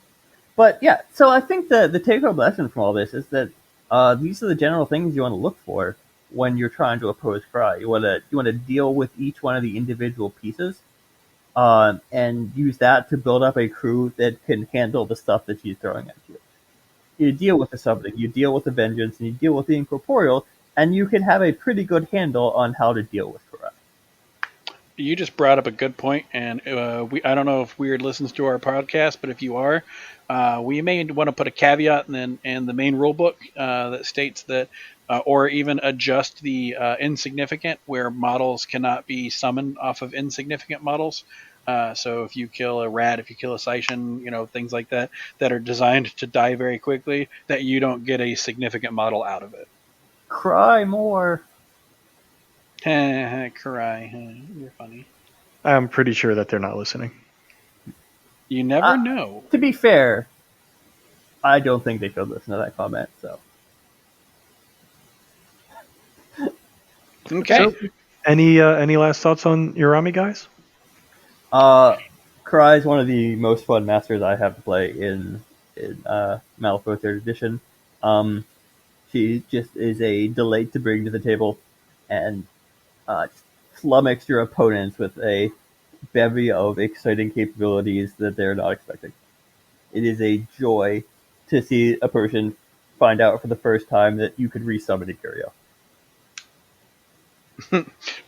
But yeah, so I think the take-home lesson from all this is that these are the general things you want to look for when you're trying to oppose Kirai. You want to deal with each one of the individual pieces, and use that to build up a crew that can handle the stuff that she's throwing at you. You deal with the summoning, you deal with the vengeance, and you deal with the incorporeal, and you can have a pretty good handle on how to deal with Kirai. You just brought up a good point, and I don't know if Weird listens to our podcast, but if you are, we may want to put a caveat in the main rule book that states that, or even adjust the insignificant, where models cannot be summoned off of insignificant models. So if you kill a rat, if you kill a Scythian, things like that are designed to die very quickly, that you don't get a significant model out of it. Cry more. Kirai, you're funny. I'm pretty sure that they're not listening. You never know. To be fair, I don't think they could listen to that comment. So, okay. So, any last thoughts on Urami, guys? Kirai is one of the most fun masters I have to play in Malifaux 3rd Edition. She just is a delight to bring to the table, and flummox your opponents with a bevy of exciting capabilities that they're not expecting. It is a joy to see a person find out for the first time that you could resummon a Curio.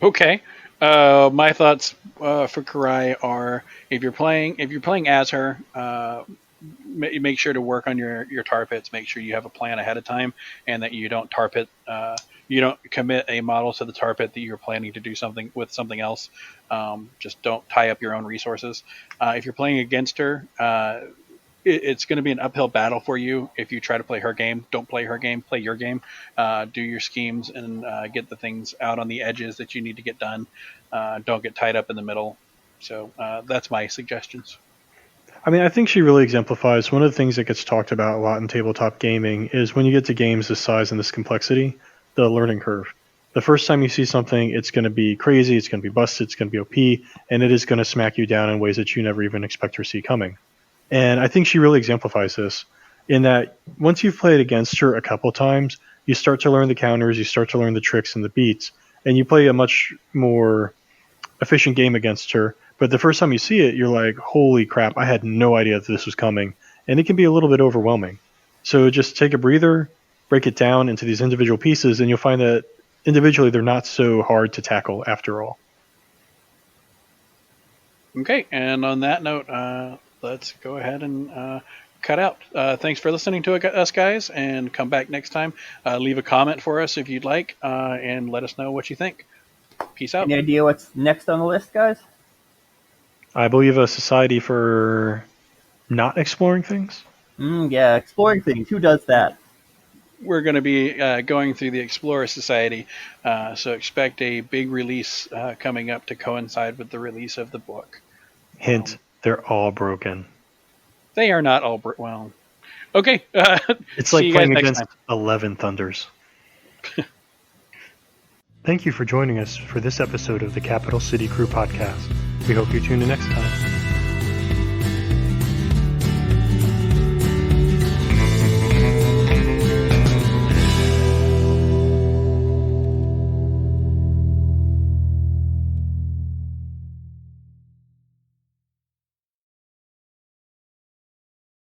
Okay. My thoughts for Kirai are if you're playing as her, make sure to work on your tar pits. Make sure you have a plan ahead of time, and that you don't tar pit. You don't commit a model to the tar pit that you're planning to do something with something else. Just don't tie up your own resources. If you're playing against her, it's going to be an uphill battle for you if you try to play her game. Don't play her game. Play your game. Do your schemes and get the things out on the edges that you need to get done. Don't get tied up in the middle. So that's my suggestions. I mean, I think she really exemplifies one of the things that gets talked about a lot in tabletop gaming is when you get to games this size and this complexity, the learning curve. The first time you see something, it's going to be crazy, it's going to be busted, it's going to be OP, and it is going to smack you down in ways that you never even expect to see coming. And I think she really exemplifies this in that once you've played against her a couple times, you start to learn the counters, you start to learn the tricks and the beats, and you play a much more efficient game against her. But the first time you see it, you're like, holy crap, I had no idea that this was coming. And it can be a little bit overwhelming. So just take a breather, break it down into these individual pieces, and you'll find that individually they're not so hard to tackle after all. Okay, and on that note, let's go ahead and cut out. Thanks for listening to us, guys, and come back next time. Leave a comment for us if you'd like, and let us know what you think. Peace out. Any idea what's next on the list, guys? I believe a society for not exploring things. Yeah, exploring things. Who does that? We're going to be going through the Explorer Society, so expect a big release coming up to coincide with the release of the book. Hint, they're all broken. They are not all well. Okay. It's like playing against 11 Thunders. Thank you for joining us for this episode of the Capital City Crew podcast. We hope you tune in next time.